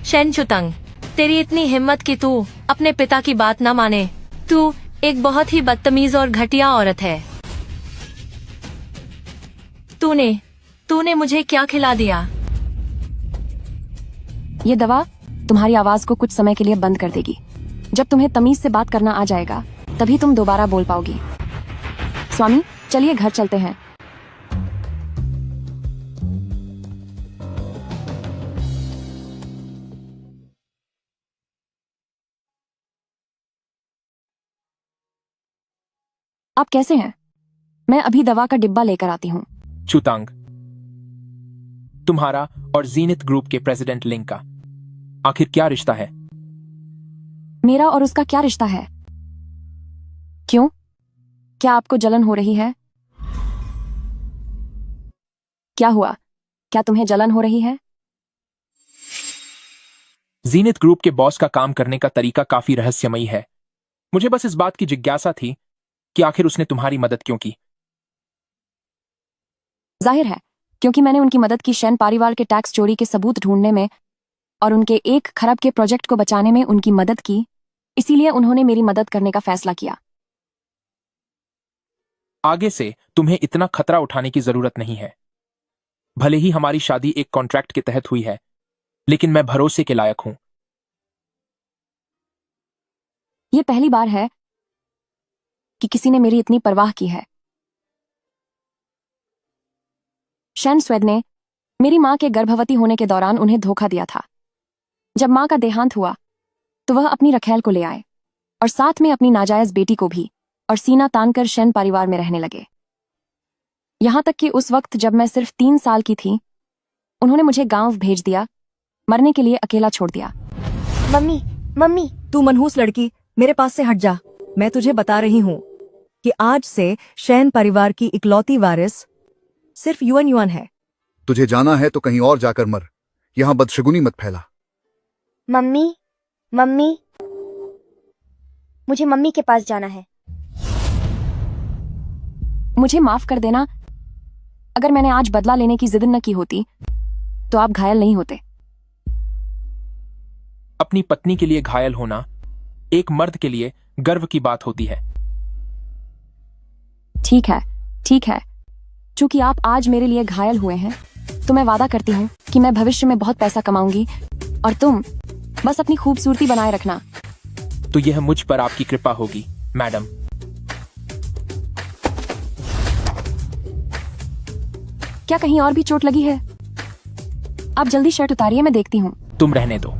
शेन चुतंग, तेरी इतनी हिम्मत कि तू अपने पिता की बात न माने। तू एक बहुत ही बदतमीज और घटिया औरत है। तूने मुझे क्या खिला दिया? ये दवा तुम्हारी आवाज को कुछ समय के लिए बंद कर देगी। जब तुम्हें तमीज से बात करना आ जाएगा तभी तुम दोबारा बोल पाओगी। स्वामी, चलिए घर चलते हैं। आप कैसे हैं? मैं अभी दवा का डिब्बा लेकर आती हूँ। चुतांग, तुम्हारा और जीनित ग्रुप के प्रेसिडेंट लिंग का आखिर क्या रिश्ता है? मेरा और उसका क्या रिश्ता है? क्यों? क्या आपको जलन हो रही है? क्या हुआ? क्या तुम्हें जलन हो रही है? जीनित ग्रुप के बॉस का काम करने का तरीका काफी रहस्यमयी है। मुझे बस इस बात की जिज्ञासा थी कि आखिर उसने तुम्हारी मदद क्यों की? जाहिर है, क्योंकि मैंने उनकी मदद की शेन परिवार के टैक्स चोरी के सबूत ढूंढने में और उनके 1 खरब के प्रोजेक्ट को बचाने में उनकी मदद की, इसीलिए उन्होंने मेरी मदद करने का फैसला किया। आगे से तुम्हें इतना खतरा उठाने की जरूरत नहीं है। भले ही हमारी शादी एक कॉन्ट्रैक्ट के तहत हुई है, लेकिन मैं भरोसे के लायक हूं। यह पहली बार है कि किसी ने मेरी इतनी परवाह की है। शेन स्वेद ने मेरी मां के गर्भवती होने के दौरान उन्हें धोखा दिया था। जब मां का देहांत हुआ तो वह अपनी रखैल को ले आए और साथ में अपनी नाजायज बेटी को भी, और सीना तानकर शेन परिवार में रहने लगे। यहां तक कि उस वक्त जब मैं सिर्फ 3 साल की थी, उन्होंने मुझे गांव भेज दिया, मरने के लिए अकेला छोड़ दिया। मम्मी, तू मनहूस लड़की, मेरे पास से हट जा। मैं तुझे बता रही हूँ कि आज से शेन परिवार की इकलौती वारिस सिर्फ युअन है। तुझे जाना है तो कहीं और जाकर मर, यहाँ बदशगुनी मत फैला। मम्मी, मुझे मम्मी के पास जाना है। मुझे माफ कर देना। अगर मैंने आज बदला लेने की जिद न की होती तो आप घायल नहीं होते। अपनी पत्नी के लिए घायल होना एक मर्द के लिए गर्व की बात होती है। ठीक है। चूंकि आप आज मेरे लिए घायल हुए हैं, तो मैं वादा करती हूँ कि मैं भविष्य में बहुत पैसा कमाऊंगी और तुम बस अपनी खूबसूरती बनाए रखना। तो यह मुझ पर आपकी कृपा होगी, मैडम। क्या कहीं और भी चोट लगी है? आप जल्दी शर्ट उतारिए, मैं देखती हूँ। तुम रहने दो।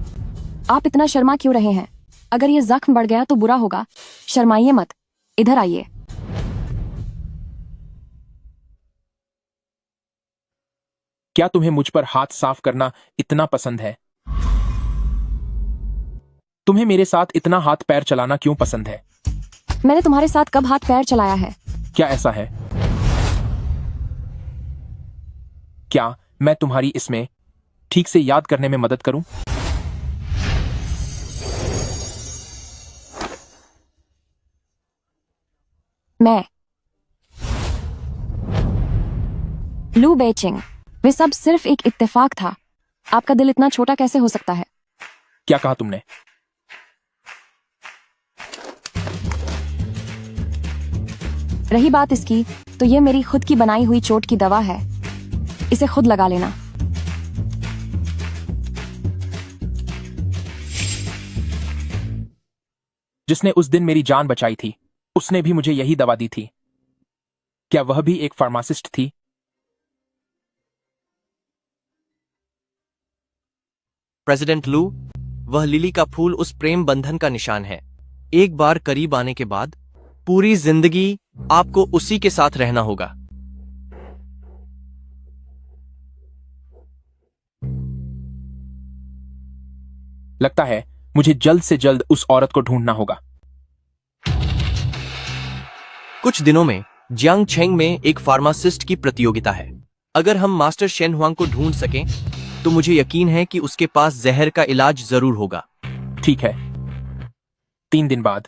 आप इतना शर्मा क्यों रहे हैं? अगर ये जख्म बढ़ गया तो बुरा होगा। शर्माइए मत, इधर आइए। क्या तुम्हें मुझ पर हाथ साफ करना इतना पसंद है? तुम्हें मेरे साथ इतना हाथ पैर चलाना क्यों पसंद है? मैंने तुम्हारे साथ कब हाथ पैर चलाया है? क्या ऐसा है? क्या मैं तुम्हारी इसमें ठीक से याद करने में मदद करूं? मैं लू बेचिंग, वे सब सिर्फ एक इत्तेफाक था। आपका दिल इतना छोटा कैसे हो सकता है? क्या कहा तुमने? रही बात इसकी, तो ये मेरी खुद की बनाई हुई चोट की दवा है। इसे खुद लगा लेना। जिसने उस दिन मेरी जान बचाई थी, उसने भी मुझे यही दवा दी थी। क्या वह भी एक फार्मासिस्ट थी? प्रेसिडेंट लू, वह लिली का फूल उस प्रेम बंधन का निशान है। एक बार करीब आने के बाद पूरी जिंदगी आपको उसी के साथ रहना होगा। लगता है मुझे जल्द से जल्द उस औरत को ढूंढना होगा। कुछ दिनों में जियांग छेंग में एक फार्मासिस्ट की प्रतियोगिता है। अगर हम मास्टर शेन हुआंग को ढूंढ सकें तो मुझे यकीन है कि उसके पास जहर का इलाज जरूर होगा। ठीक है, 3 दिन बाद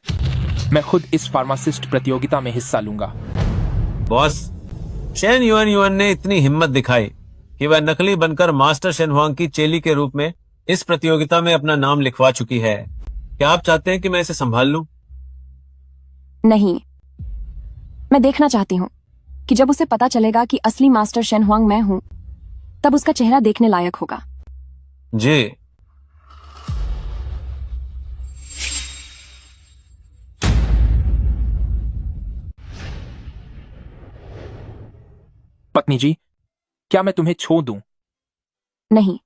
मैं खुद इस फार्मासिस्ट प्रतियोगिता में हिस्सा लूंगा। बॉस, शेन युआन ने इतनी हिम्मत दिखाई कि वह नकली बनकर मास्टर शेन हुआंग की चेली के रूप में इस प्रतियोगिता में अपना नाम लिखवा चुकी है। क्या आप चाहते हैं कि मैं इसे संभाल लूं? नहीं, मैं देखना चाहती हूँ कि जब उसे पता चलेगा कि असली मास्टर शेन हुआंग मैं हूँ, तब उसका चेहरा देखने लायक होगा। जी। पत्नी जी, क्या मैं तुम्हें छोड़ दूं? नहीं,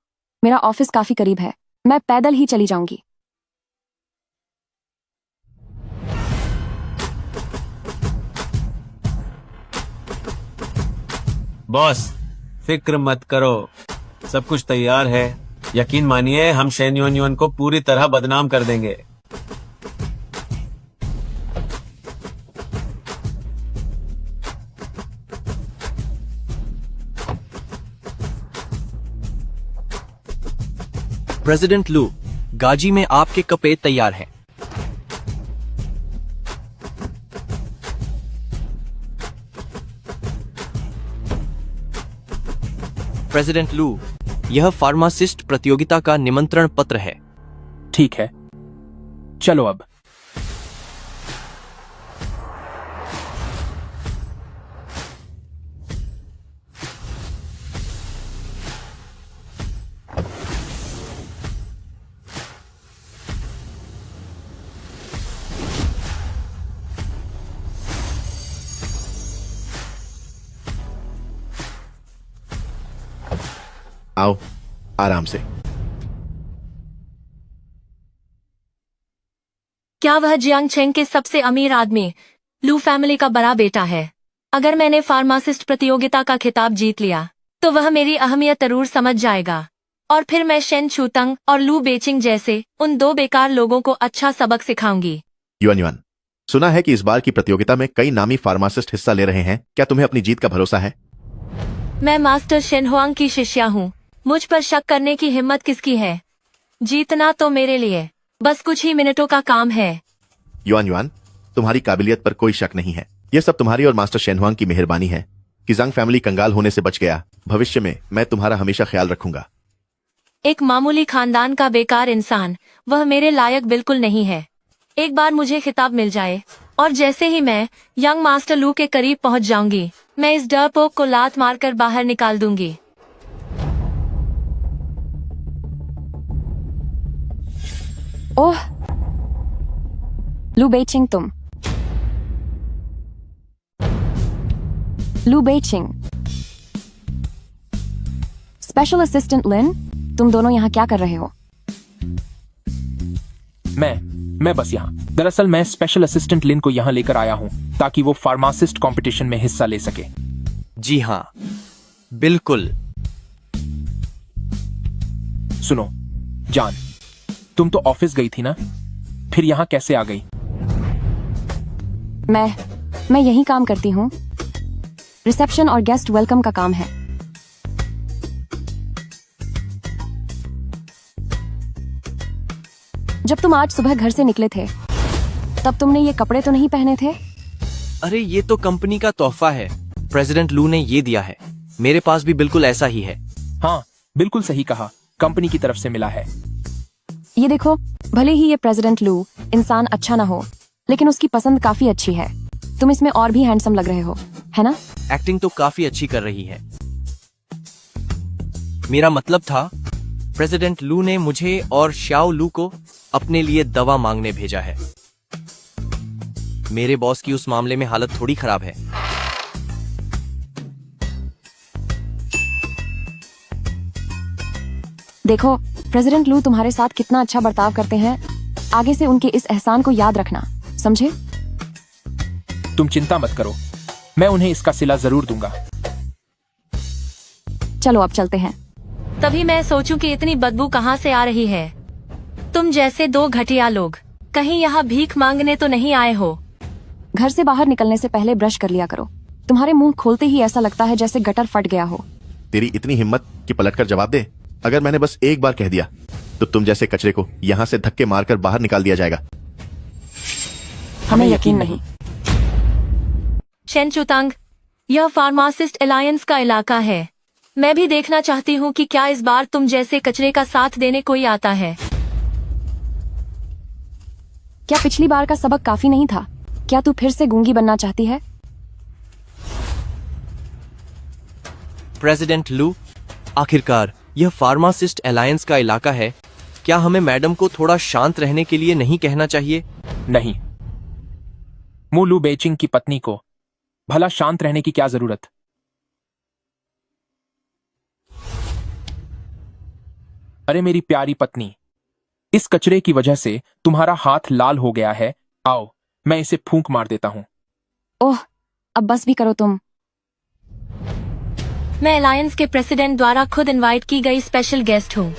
मेरा ऑफिस काफी करीब है। मैं पैदल ही चली जाऊंगी। बॉस, फिक्र मत करो, सब कुछ तैयार है। यकीन मानिए, हम शेन युआन को पूरी तरह बदनाम कर देंगे। प्रेसिडेंट लू, गाजी में आपके कपे तैयार हैं। प्रेसिडेंट लू, यह फार्मासिस्ट प्रतियोगिता का निमंत्रण पत्र है। ठीक है, चलो अब। आओ, आराम से। क्या वह जियांग छेंग के सबसे अमीर आदमी लू फैमिली का बड़ा बेटा है? अगर मैंने फार्मासिस्ट प्रतियोगिता का खिताब जीत लिया तो वह मेरी अहमियत जरूर समझ जाएगा, और फिर मैं शेन चूतंग और लू बेचिंग जैसे उन 2 बेकार लोगों को अच्छा सबक सिखाऊंगी। युआन, सुना है कि इस बार की प्रतियोगिता में कई नामी फार्मासिस्ट हिस्सा ले रहे हैं। क्या तुम्हें अपनी जीत का भरोसा है? मैं मास्टर शेन हुआंग की शिष्या हूँ। मुझ पर शक करने की हिम्मत किसकी है? जीतना तो मेरे लिए बस कुछ ही मिनटों का काम है। युआन, तुम्हारी काबिलियत पर कोई शक नहीं है। यह सब तुम्हारी और मास्टर शेन हुआंग की मेहरबानी है कि जंग फैमिली कंगाल होने से बच गया। भविष्य में मैं तुम्हारा हमेशा ख्याल रखूंगा। एक मामूली खानदान का बेकार इंसान, वह मेरे लायक बिल्कुल नहीं है। एक बार मुझे खिताब मिल जाए और जैसे ही मैं यंग मास्टर लू के करीब पहुंच जाऊंगी, मैं इस डरपोक को लात मारकर बाहर निकाल दूंगी। ओह, लू बेचिंग, तुम। लू बेचिंग, स्पेशल असिस्टेंट लिन, तुम दोनों यहाँ क्या कर रहे हो? मैं बस यहाँ। दरअसल मैं स्पेशल असिस्टेंट लिन को यहाँ लेकर आया हूँ ताकि वो फार्मासिस्ट कंपटीशन में हिस्सा ले सके। जी हाँ, बिल्कुल। सुनो जान, तुम तो ऑफिस गई थी ना, फिर यहाँ कैसे आ गई? मैं यही काम करती हूँ। रिसेप्शन और गेस्ट वेलकम का काम है। जब तुम आज सुबह घर से निकले थे, तब तुमने ये कपड़े तो नहीं पहने थे? अरे ये तो कंपनी का तोहफा है। प्रेसिडेंट लू ने ये दिया है। मेरे पास भी बिल्कुल ऐसा ही है। हाँ, बिल्कुल सही कहा। कंपनी की तरफ से मिला है। ये देखो, भले ही ये प्रेसिडेंट लू इंसान अच्छा ना हो, लेकिन उसकी पसंद काफी अच्छी है। तुम इसमें और भी हैंडसम लग रहे हो, है ना? एक्टिंग तो काफी अच्छी कर रही है। मेरा मतलब था, प्रेसिडेंट लू ने मुझे और श्याओ लू को अपने लिए दवा मांगने भेजा है। मेरे बॉस की उस मामले में हालत थोड़ी खराब है। देखो, प्रेसिडेंट लू तुम्हारे साथ कितना अच्छा बर्ताव करते हैं। आगे से उनके इस एहसान को याद रखना, समझे? तुम चिंता मत करो, मैं उन्हें इसका सिला जरूर दूंगा। चलो अब चलते हैं। तभी मैं सोचूं कि इतनी बदबू कहाँ से आ रही है। तुम जैसे दो घटिया लोग कहीं यहाँ भीख मांगने तो नहीं आए हो? घर से बाहर निकलने से पहले ब्रश कर लिया करो। तुम्हारे मुंह खोलते ही ऐसा लगता है जैसे गटर फट गया हो। तेरी इतनी हिम्मत कि पलटकर जवाब दे। अगर मैंने बस एक बार कह दिया तो तुम जैसे कचरे को यहाँ से धक्के मारकर बाहर निकाल दिया जाएगा। हमें यकीन नहीं। शेन चुतांग, यह फार्मासिस्ट अलायंस का इलाका है। मैं भी देखना चाहती हूँ कि क्या इस बार तुम जैसे कचरे का साथ देने कोई आता है। क्या पिछली बार का सबक काफी नहीं था? क्या तू फिर से गूंगी बनना चाहती है? प्रेसिडेंट लू, आखिरकार यह फार्मासिस्ट अलायंस का इलाका है। क्या हमें मैडम को थोड़ा शांत रहने के लिए नहीं कहना चाहिए? नहीं, मू लू बेचिंग की पत्नी को भला शांत रहने की क्या जरूरत? अरे मेरी प्यारी पत्नी, इस कचरे की वजह से तुम्हारा हाथ लाल हो गया है। आओ, मैं इसे फूंक मार देता हूँ। ओह, अब बस भी करो तुम। मैं अलायंस के प्रेसिडेंट द्वारा खुद इनवाइट की गई स्पेशल गेस्ट हूँ।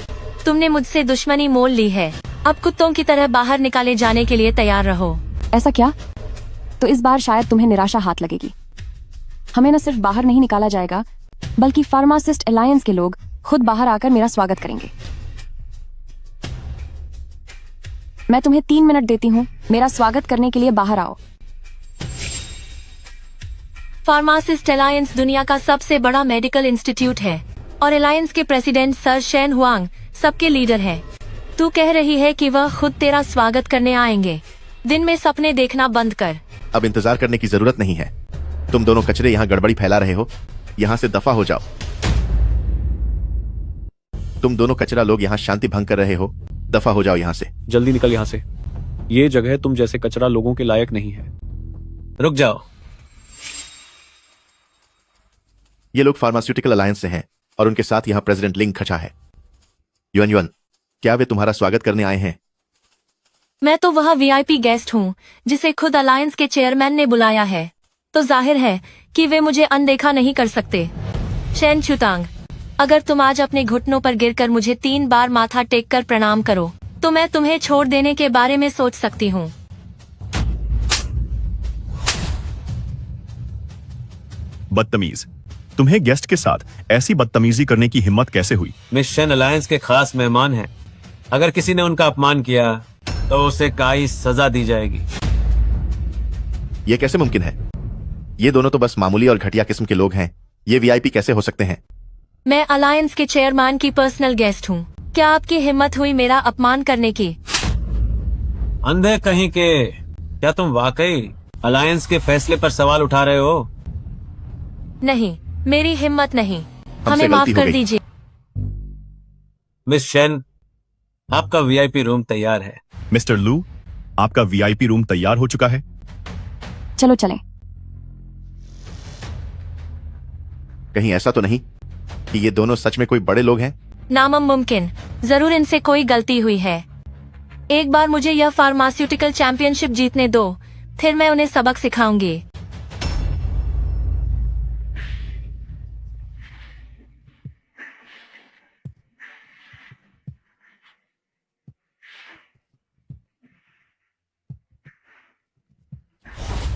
तुमने मुझसे दुश्मनी मोल ली है। अब कुत्तों की तरह बाहर निकाले जाने के लिए तैयार रहो। ऐसा क्या? तो इस बार शायद तुम्हें निराशा हाथ लगेगी। हमें न सिर्फ बाहर नहीं निकाला जाएगा, बल्कि फार्मासिस्ट अलायंस के लोग खुद बाहर आकर मेरा स्वागत करेंगे। मैं तुम्हें 3 मिनट देती हूँ। मेरा स्वागत करने के लिए बाहर आओ। फार्मासिस्ट अलायंस दुनिया का सबसे बड़ा मेडिकल इंस्टीट्यूट है और अलायंस के प्रेसिडेंट सर शेन हुआंग सबके लीडर है। तू कह रही है कि वह खुद तेरा स्वागत करने आएंगे? दिन में सपने देखना बंद कर। अब इंतजार करने की जरूरत नहीं है। तुम दोनों कचरे यहाँ गड़बड़ी फैला रहे हो। यहाँ से दफा हो जाओ। तुम दोनों कचरा लोग यहाँ शांति भंग कर रहे हो। दफा हो जाओ यहाँ से। जल्दी निकल यहाँ से। ये जगह तुम जैसे कचरा लोगों के लायक नहीं है। रुक जाओ। ये लोग फार्मास्यूटिकल अलायंस से हैं और उनके साथ यहाँ प्रेसिडेंट लिंग खचा है। युआन युआन, क्या वे तुम्हारा स्वागत करने आए हैं? मैं तो वह वीआईपी गेस्ट हूँ जिसे खुद अलायंस के चेयरमैन ने बुलाया है, तो जाहिर है कि वे मुझे अनदेखा नहीं कर सकते। शेन चुतांग, अगर तुम आज अपने घुटनों पर गिरकर मुझे 3 बार माथा टेक कर प्रणाम करो तो मैं तुम्हें छोड़ देने के बारे में सोच सकती हूँ। बदतमीज, तुम्हें गेस्ट के साथ ऐसी बदतमीजी करने की हिम्मत कैसे हुई? मिस शेन अलायंस के खास मेहमान हैं। अगर किसी ने उनका अपमान किया तो उसे काई सजा दी जाएगी। ये कैसे मुमकिन है? ये दोनों तो बस मामूली और घटिया किस्म के लोग हैं। ये वीआईपी कैसे हो सकते हैं? मैं अलायंस के चेयरमैन की पर्सनल गेस्ट हूँ। क्या आपकी हिम्मत हुई मेरा अपमान करने की? अंधे कहीं के, क्या तुम वाकई अलायंस के फैसले पर सवाल उठा रहे हो? नहीं, मेरी हिम्मत नहीं। हमसे हमें माफ गलती हो कर गई। दीजिए। मिस शेन, आपका वीआईपी रूम तैयार है। मिस्टर लू, आपका वीआईपी रूम तैयार हो चुका है। चलो चलें। कहीं ऐसा तो नहीं कि ये दोनों सच में कोई बड़े लोग हैं? नामुमकिन, जरूर इनसे कोई गलती हुई है। एक बार मुझे यह फार्मास्यूटिकल चैंपियनशिप जीतने दो, फिर मैं उन्हें सबक सिखाऊंगी।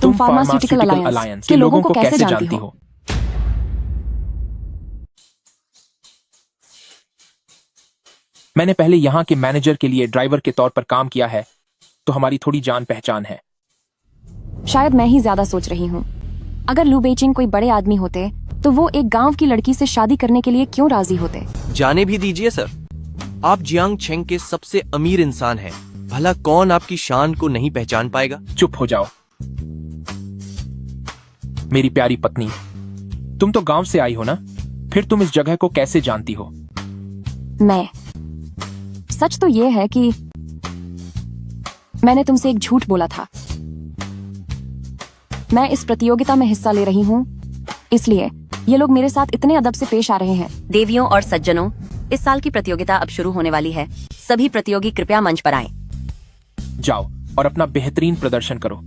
तुम फार्मास्यूटिकल अलायंस के लोगों को कैसे जानती हो? मैंने पहले यहाँ के मैनेजर के लिए ड्राइवर के तौर पर काम किया है, तो हमारी थोड़ी जान पहचान है। शायद मैं ही ज्यादा सोच रही हूँ। अगर लू बेचिंग कोई बड़े आदमी होते तो वो एक गांव की लड़की से शादी करने के लिए क्यों राजी होते? जाने भी दीजिए सर। आप जियांग छेंग के सबसे अमीर इंसान हैं। भला कौन आपकी शान को नहीं पहचान पाएगा? चुप हो जाओ। मेरी प्यारी पत्नी, तुम तो गांव से आई हो ना, फिर तुम इस जगह को कैसे जानती हो? मैं सच तो ये है कि मैंने तुमसे एक झूठ बोला था। मैं इस प्रतियोगिता में हिस्सा ले रही हूँ, इसलिए ये लोग मेरे साथ इतने अदब से पेश आ रहे हैं। देवियों और सज्जनों, इस साल की प्रतियोगिता अब शुरू होने वाली है। सभी प्रतियोगी कृपया मंच पर आएं। जाओ और अपना बेहतरीन प्रदर्शन करो।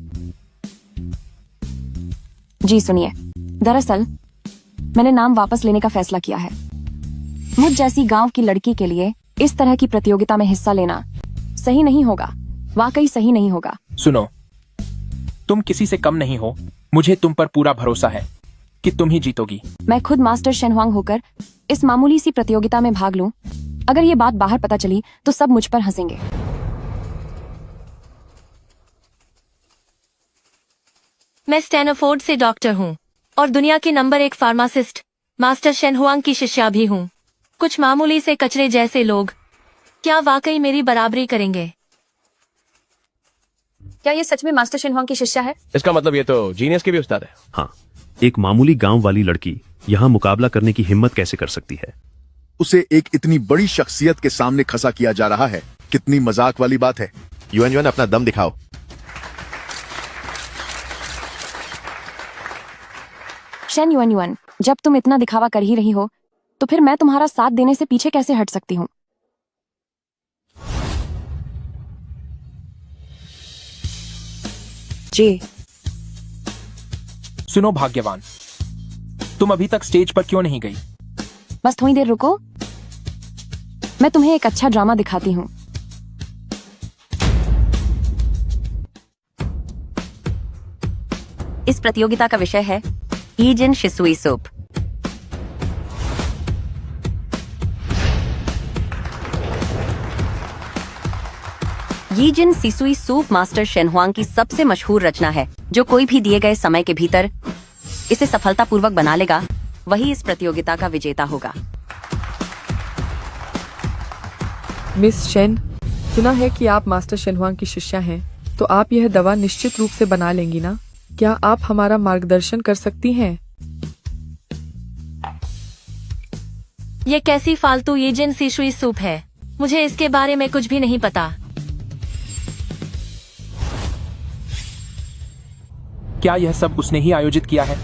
जी सुनिए, दरअसल मैंने नाम वापस लेने का फैसला किया है। मुझ जैसी गांव की लड़की के लिए इस तरह की प्रतियोगिता में हिस्सा लेना सही नहीं होगा, वाकई सही नहीं होगा। सुनो, तुम किसी से कम नहीं हो। मुझे तुम पर पूरा भरोसा है कि तुम ही जीतोगी। मैं खुद मास्टर शेनहुआंग होकर इस मामूली सी प्रतियोगिता में भाग लूं, अगर ये बात बाहर पता चली तो सब मुझ पर हंसेंगे। मैं स्टैनफोर्ड से डॉक्टर हूँ और दुनिया की नंबर 1 फार्मासिस्ट मास्टर शेनहुआंग की शिष्या भी हूँ। कुछ मामूली से कचरे जैसे लोग क्या वाकई मेरी बराबरी करेंगे? क्या ये सच में मास्टर शेनहुआंग की शिष्या है? इसका मतलब ये तो जीनियस की भी उस्ताद है। हाँ, एक मामूली गांव वाली लड़की यहाँ मुकाबला करने की हिम्मत कैसे कर सकती है? उसे एक इतनी बड़ी शख्सियत के सामने खसा किया जा रहा है। कितनी मजाक वाली बात है। युएन युएन, अपना दम दिखाओ। शेन युएन युएन, जब तुम इतना दिखावा कर ही रही हो तो फिर मैं तुम्हारा साथ देने से पीछे कैसे हट सकती हूँ? जी सुनो भाग्यवान, तुम अभी तक स्टेज पर क्यों नहीं गई? बस थोड़ी देर रुको, मैं तुम्हें एक अच्छा ड्रामा दिखाती हूँ। इस प्रतियोगिता का विषय है ईजिन शिसुई सूप। यीजिन सिसुई सूप मास्टर शेनहुआंग की सबसे मशहूर रचना है। जो कोई भी दिए गए समय के भीतर इसे सफलतापूर्वक बना लेगा, वही इस प्रतियोगिता का विजेता होगा। मिस शेन, सुना है कि आप मास्टर शेनहुआंग की शिष्या हैं, तो आप यह दवा निश्चित रूप से बना लेंगी ना? क्या आप हमारा मार्गदर्शन कर सकती हैं? ये कैसी फालतू यीजिन सिसुई सूप है? मुझे इसके बारे में कुछ भी नहीं पता। क्या यह सब उसने ही आयोजित किया है?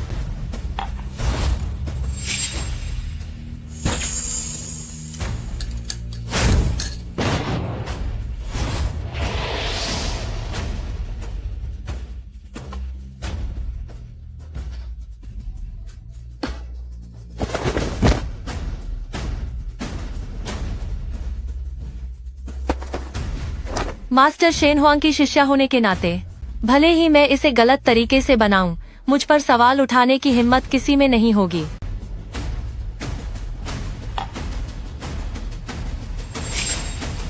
मास्टर शेनहुआंग की शिष्या होने के नाते भले ही मैं इसे गलत तरीके से बनाऊं, मुझ पर सवाल उठाने की हिम्मत किसी में नहीं होगी।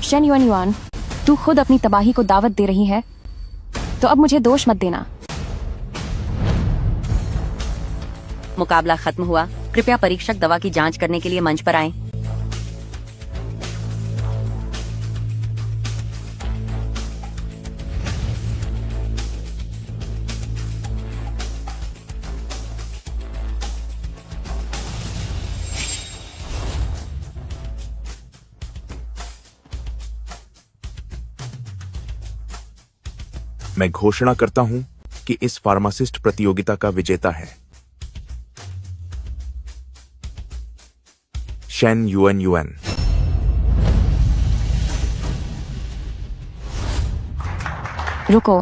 शेन युएन युएन, तू खुद अपनी तबाही को दावत दे रही है, तो अब मुझे दोष मत देना। मुकाबला खत्म हुआ। कृपया परीक्षक दवा की जांच करने के लिए मंच पर आएं। मैं घोषणा करता हूं कि इस फार्मासिस्ट प्रतियोगिता का विजेता है शेन युएन युएन। रुको,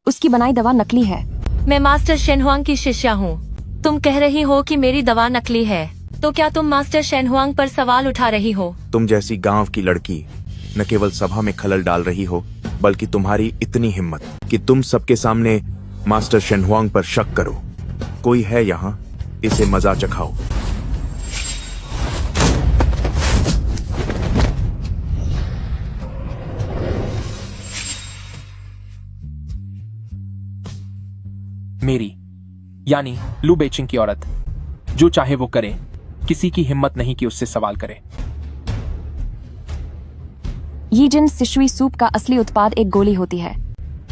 उसकी बनाई दवा नकली है। मैं मास्टर शेनहुआंग की शिष्या हूँ। तुम कह रही हो कि मेरी दवा नकली है, तो क्या तुम मास्टर शेनहुआंग पर सवाल उठा रही हो? तुम जैसी गांव की लड़की न केवल सभा में खलल डाल रही हो, बल्कि तुम्हारी इतनी हिम्मत कि तुम सबके सामने मास्टर शेनहुआंग पर शक करो। कोई है यहाँ? इसे मजा चखाओ। मेरी यानी लू बेचिंग की औरत जो चाहे वो करे, किसी की हिम्मत नहीं कि उससे सवाल करे। ये जिन सिशुई सूप का असली उत्पाद एक गोली होती है,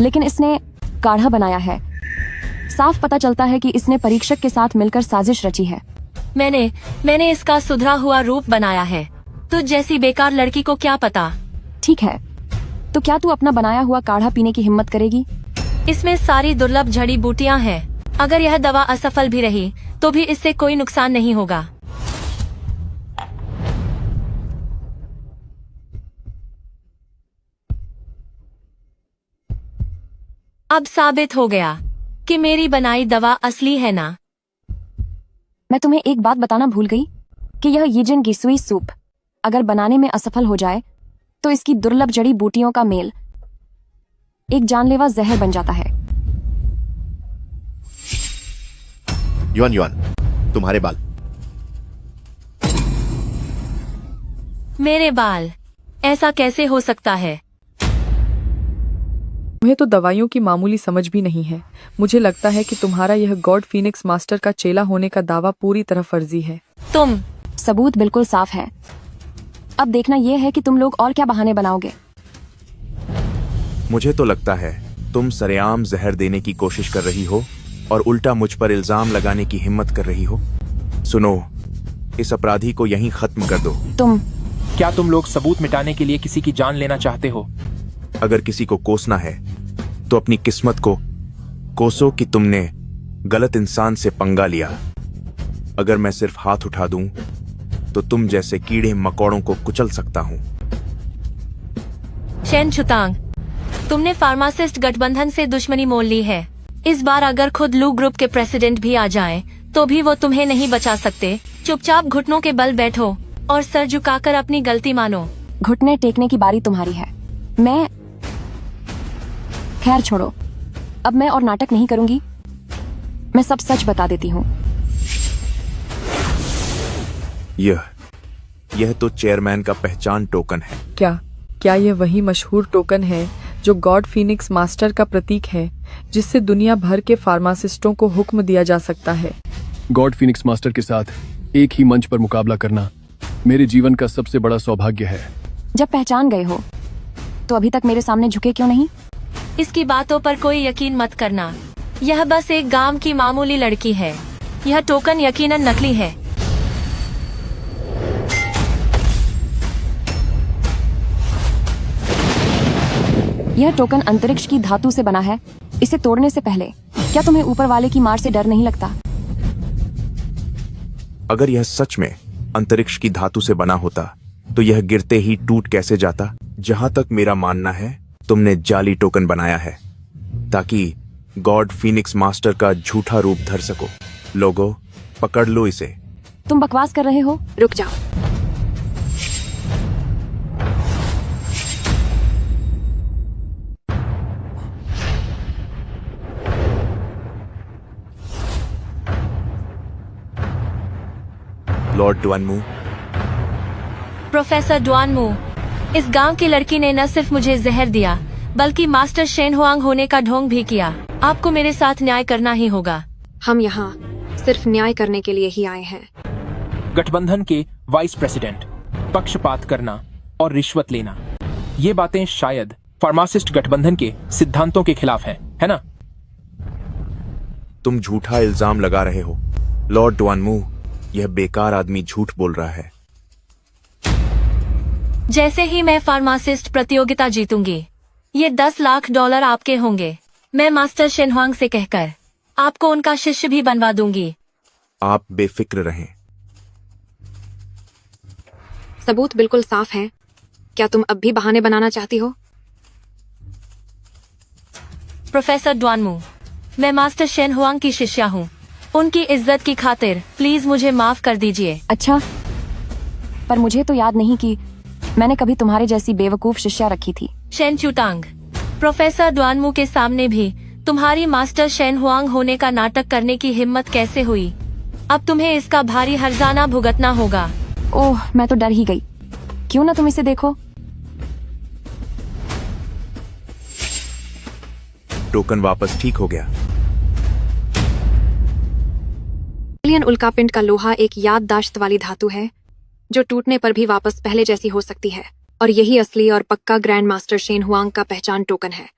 लेकिन इसने काढ़ा बनाया है। साफ पता चलता है कि इसने परीक्षक के साथ मिलकर साजिश रची है। मैंने इसका सुधरा हुआ रूप बनाया है। तो जैसी बेकार लड़की को क्या पता। ठीक है, तो क्या तू अपना बनाया हुआ काढ़ा पीने की हिम्मत करेगी? इसमें सारी दुर्लभ जड़ी बूटियां हैं। अगर यह दवा असफल भी रही तो भी इससे कोई नुकसान नहीं होगा। अब साबित हो गया कि मेरी बनाई दवा असली है ना। मैं तुम्हें एक बात बताना भूल गई कि यह यीजिन गिसुई सूप अगर बनाने में असफल हो जाए तो इसकी दुर्लभ जड़ी बूटियों का मेल एक जानलेवा जहर बन जाता है। युआन युआन, तुम्हारे बाल। मेरे बाल? ऐसा कैसे हो सकता है? तुम्हें तो दवाइयों की मामूली समझ भी नहीं है। मुझे लगता है कि तुम्हारा यह गॉड फीनिक्स मास्टर का चेला होने का दावा पूरी तरह फर्जी है। तुम सबूत बिल्कुल साफ है। अब देखना यह है कि तुम लोग और क्या बहाने बनाओगे। मुझे तो लगता है तुम सरेआम जहर देने की कोशिश कर रही हो और उल्टा मुझ पर इल्जाम लगाने की हिम्मत कर रही हो। सुनो, इस अपराधी को यहीं खत्म कर दो। क्या तुम लोग सबूत मिटाने के लिए किसी की जान लेना चाहते हो? अगर किसी को कोसना है तो अपनी किस्मत को कोसो कि तुमने गलत इंसान से पंगा लिया। अगर मैं सिर्फ हाथ उठा दूं तो तुम जैसे कीड़े मकोड़ों को कुचल सकता हूं। शेन चुतांग, तुमने फार्मासिस्ट गठबंधन से दुश्मनी मोल ली है। इस बार अगर खुद लू ग्रुप के प्रेसिडेंट भी आ जाएं, तो भी वो तुम्हें नहीं बचा सकते। चुपचाप घुटनों के बल बैठो और सर झुकाकर अपनी गलती मानो। घुटने टेकने की बारी तुम्हारी है। मैं खैर छोड़ो, अब मैं और नाटक नहीं करूंगी। मैं सब सच बता देती हूँ। यह तो चेयरमैन का पहचान टोकन है। क्या यह वही मशहूर टोकन है जो गॉड फीनिक्स मास्टर का प्रतीक है, जिससे दुनिया भर के फार्मासिस्टों को हुक्म दिया जा सकता है? गॉड फीनिक्स मास्टर के साथ एक ही मंच पर मुकाबला करना मेरे जीवन का सबसे बड़ा सौभाग्य है। जब पहचान गए हो तो अभी तक मेरे सामने झुके क्यों नहीं? इसकी बातों पर कोई यकीन मत करना। यह बस एक गांव की मामूली लड़की है। यह टोकन यकीनन नकली है। यह टोकन अंतरिक्ष की धातु से बना है। इसे तोड़ने से पहले क्या तुम्हें ऊपर वाले की मार से डर नहीं लगता? अगर यह सच में अंतरिक्ष की धातु से बना होता तो यह गिरते ही टूट कैसे जाता? जहां तक मेरा मानना है, तुमने जाली टोकन बनाया है ताकि गॉड फीनिक्स मास्टर का झूठा रूप धर सको। लोगों, पकड़ लो इसे। तुम बकवास कर रहे हो? रुक जाओ। लॉर्ड डुआनमू। प्रोफेसर डुआनमू, इस गांव की लड़की ने न सिर्फ मुझे जहर दिया बल्कि मास्टर शेन हुआंग होने का ढोंग भी किया। आपको मेरे साथ न्याय करना ही होगा। हम यहाँ सिर्फ न्याय करने के लिए ही आए हैं। गठबंधन के वाइस प्रेसिडेंट, पक्षपात करना और रिश्वत लेना, ये बातें शायद फार्मासिस्ट गठबंधन के सिद्धांतों के खिलाफ है ना? तुम झूठा इल्जाम लगा रहे हो। लॉर्ड डुआनमू, यह बेकार आदमी झूठ बोल रहा है। जैसे ही मैं फार्मासिस्ट प्रतियोगिता जीतूंगी, ये 10 लाख डॉलर आपके होंगे। मैं मास्टर शेन हुआंग से कहकर आपको उनका शिष्य भी बनवा दूंगी। आप बेफिक्र रहें। सबूत बिल्कुल साफ है। क्या तुम अब भी बहाने बनाना चाहती हो? प्रोफेसर डुआनमू, मैं मास्टर शेन हुआंग की शिष्या हूँ। उनकी इज्जत की खातिर प्लीज मुझे माफ कर दीजिए। अच्छा, पर मुझे तो याद नहीं कि मैंने कभी तुम्हारे जैसी बेवकूफ शिष्या रखी थी। शेन चुतांग, प्रोफेसर डुआनमू के सामने भी तुम्हारी मास्टर शेन हुआंग होने का नाटक करने की हिम्मत कैसे हुई? अब तुम्हें इसका भारी हर्जाना भुगतना होगा। ओह, मैं तो डर ही गई। क्यों ना तुम इसे देखो। टोकन वापस ठीक हो गया। एलियन उल्कापिंड का लोहा एक याददाश्त वाली धातु है जो टूटने पर भी वापस पहले जैसी हो सकती है। और यही असली और पक्का ग्रैंड मास्टर शेन हुआंग का पहचान टोकन है।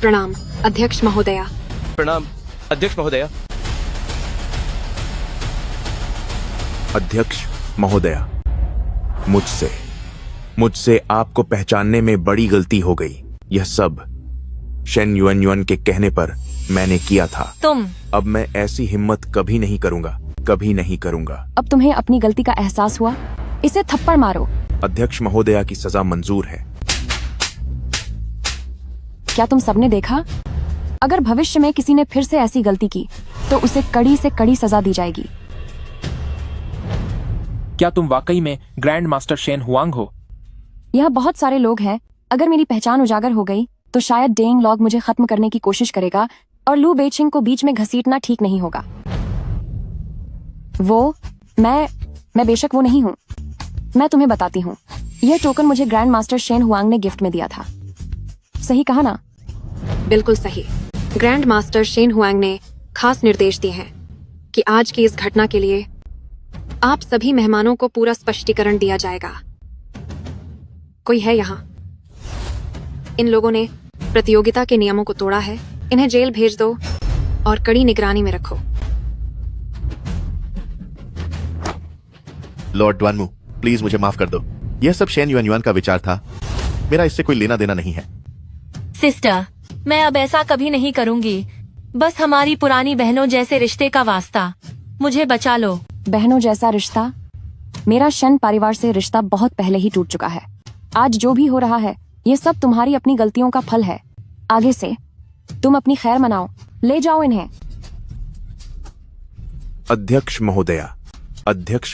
प्रणाम अध्यक्ष महोदया। प्रणाम अध्यक्ष महोदया। अध्यक्ष महोदया, मुझसे आपको पहचानने में बड़ी गलती हो गई। यह सब शेन युएन के कहने पर मैंने किया था। अब मैं ऐसी हिम्मत कभी नहीं करूंगा। अब तुम्हें अपनी गलती का एहसास हुआ? इसे थप्पड़ मारो। अध्यक्ष महोदया की सजा मंजूर है। क्या तुम सबने देखा? अगर भविष्य में किसी ने फिर से ऐसी गलती की तो उसे कड़ी से कड़ी सजा दी जाएगी। क्या तुम वाकई में ग्रैंड मास्टर शेन हुआंग हो? यह बहुत सारे लोग हैं। अगर मेरी पहचान उजागर हो गई तो शायद डेंग लॉग मुझे खत्म करने की कोशिश करेगा और लू बेचिंग को बीच में घसीटना ठीक नहीं होगा। मैं बेशक वो नहीं हूँ। मैं तुम्हें बताती हूँ। यह टोकन मुझे ग्रैंड मास्टर शेन हुआंग ने गिफ्ट में दिया था। सही कहा ना? बिल्कुल सही। ग्रैंड मास्टर शेन हुआंग ने खास निर्देश दिए हैं कि आज की इस घटना के लिए आप सभी मेहमानों को पूरा स्पष्टीकरण दिया जाएगा। कोई है यहाँ? इन लोगों ने प्रतियोगिता के नियमों को तोड़ा है। इन्हें जेल भेज दो और कड़ी निगरानी में रखो। लॉर्ड ड्वानमू, प्लीज मुझे माफ कर दो। यह सब शेन युएन का विचार था। मेरा इससे कोई लेना देना नहीं है। सिस्टर, मैं अब ऐसा कभी नहीं करूंगी। बस हमारी पुरानी बहनों जैसे रिश्ते का वास्ता, मुझे बचा लो। बहनों जैसा रिश्ता? मेरा शन परिवार से रिश्ता बहुत पहले ही टूट चुका है। आज जो भी हो रहा है ये सब तुम्हारी अपनी गलतियों का फल है। आगे से तुम अपनी खैर मनाओ। ले जाओ इन्हें। अध्यक्ष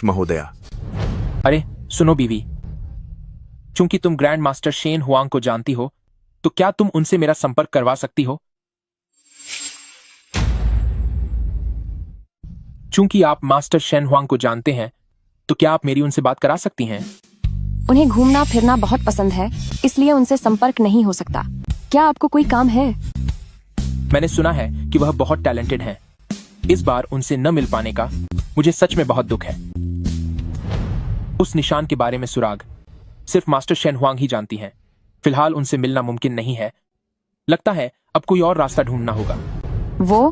महोदया। अरे सुनो बीवी, चूंकि तुम ग्रैंड मास्टर शेन हुआंग को जानती हो तो क्या तुम उनसे मेरा संपर्क करवा सकती हो? चूंकि आप मास्टर शेन हुआंग को जानते हैं तो क्या आप मेरी उनसे बात करा सकती हैं? उन्हें घूमना फिरना बहुत पसंद है, इसलिए उनसे संपर्क नहीं हो सकता। क्या आपको कोई काम है? मैंने सुना है कि वह बहुत टैलेंटेड हैं। इस बार उनसे न मिल पाने का मुझे सच में बहुत दुख है। उस निशान के बारे में सुराग सिर्फ मास्टर शेन हुआंग ही जानती हैं। फिलहाल उनसे मिलना मुमकिन नहीं है। लगता है अब कोई और रास्ता ढूंढना होगा। वो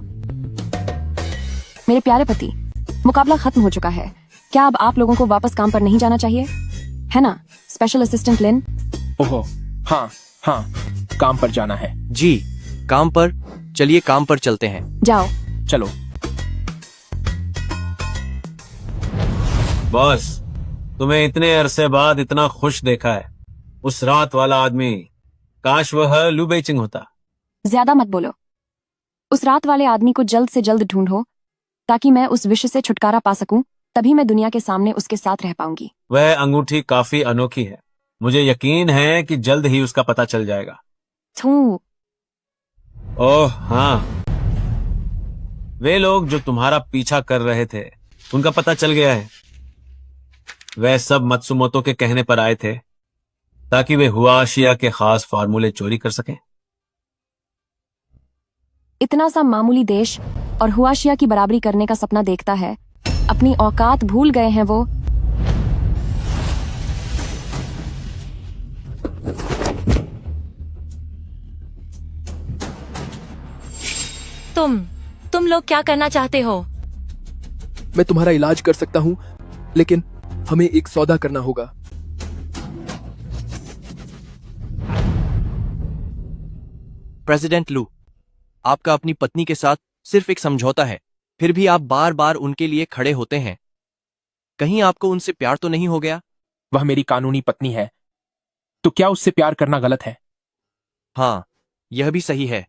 मेरे प्यारे पति, मुकाबला खत्म हो चुका है। क्या अब आप लोगों को वापस काम पर नहीं जाना चाहिए, है ना स्पेशल असिस्टेंट लिन? ओहो हाँ, काम पर जाना है। जी काम पर। चलिए काम पर चलते हैं। जाओ। चलो। बॉस, तुम्हें इतने अरसे बाद इतना खुश देखा है। उस रात वाला आदमी, काश वह लू बेचिंग होता। ज्यादा मत बोलो। उस रात वाले आदमी को जल्द से जल्द ढूंढो ताकि मैं उस विषय से छुटकारा पा सकूं। तभी मैं दुनिया के सामने उसके साथ रह पाऊंगी। वह अंगूठी काफी अनोखी है। मुझे यकीन है कि जल्द ही उसका पता चल जाएगा। ओह हाँ, वे लोग जो तुम्हारा पीछा कर रहे थे उनका पता चल गया है। वह सब मत्सुमोतो के कहने पर आए थे ताकि वे हुआशिया के खास फार्मूले चोरी कर सकें। इतना सा मामूली देश और हुआशिया की बराबरी करने का सपना देखता है। अपनी औकात भूल गए हैं वो। तुम लोग क्या करना चाहते हो? मैं तुम्हारा इलाज कर सकता हूँ, लेकिन हमें एक सौदा करना होगा। प्रेसिडेंट लू, आपका अपनी पत्नी के साथ सिर्फ एक समझौता है, फिर भी आप बार बार उनके लिए खड़े होते हैं। कहीं आपको उनसे प्यार तो नहीं हो गया? वह मेरी कानूनी पत्नी है, तो क्या उससे प्यार करना गलत है? हाँ, यह भी सही है।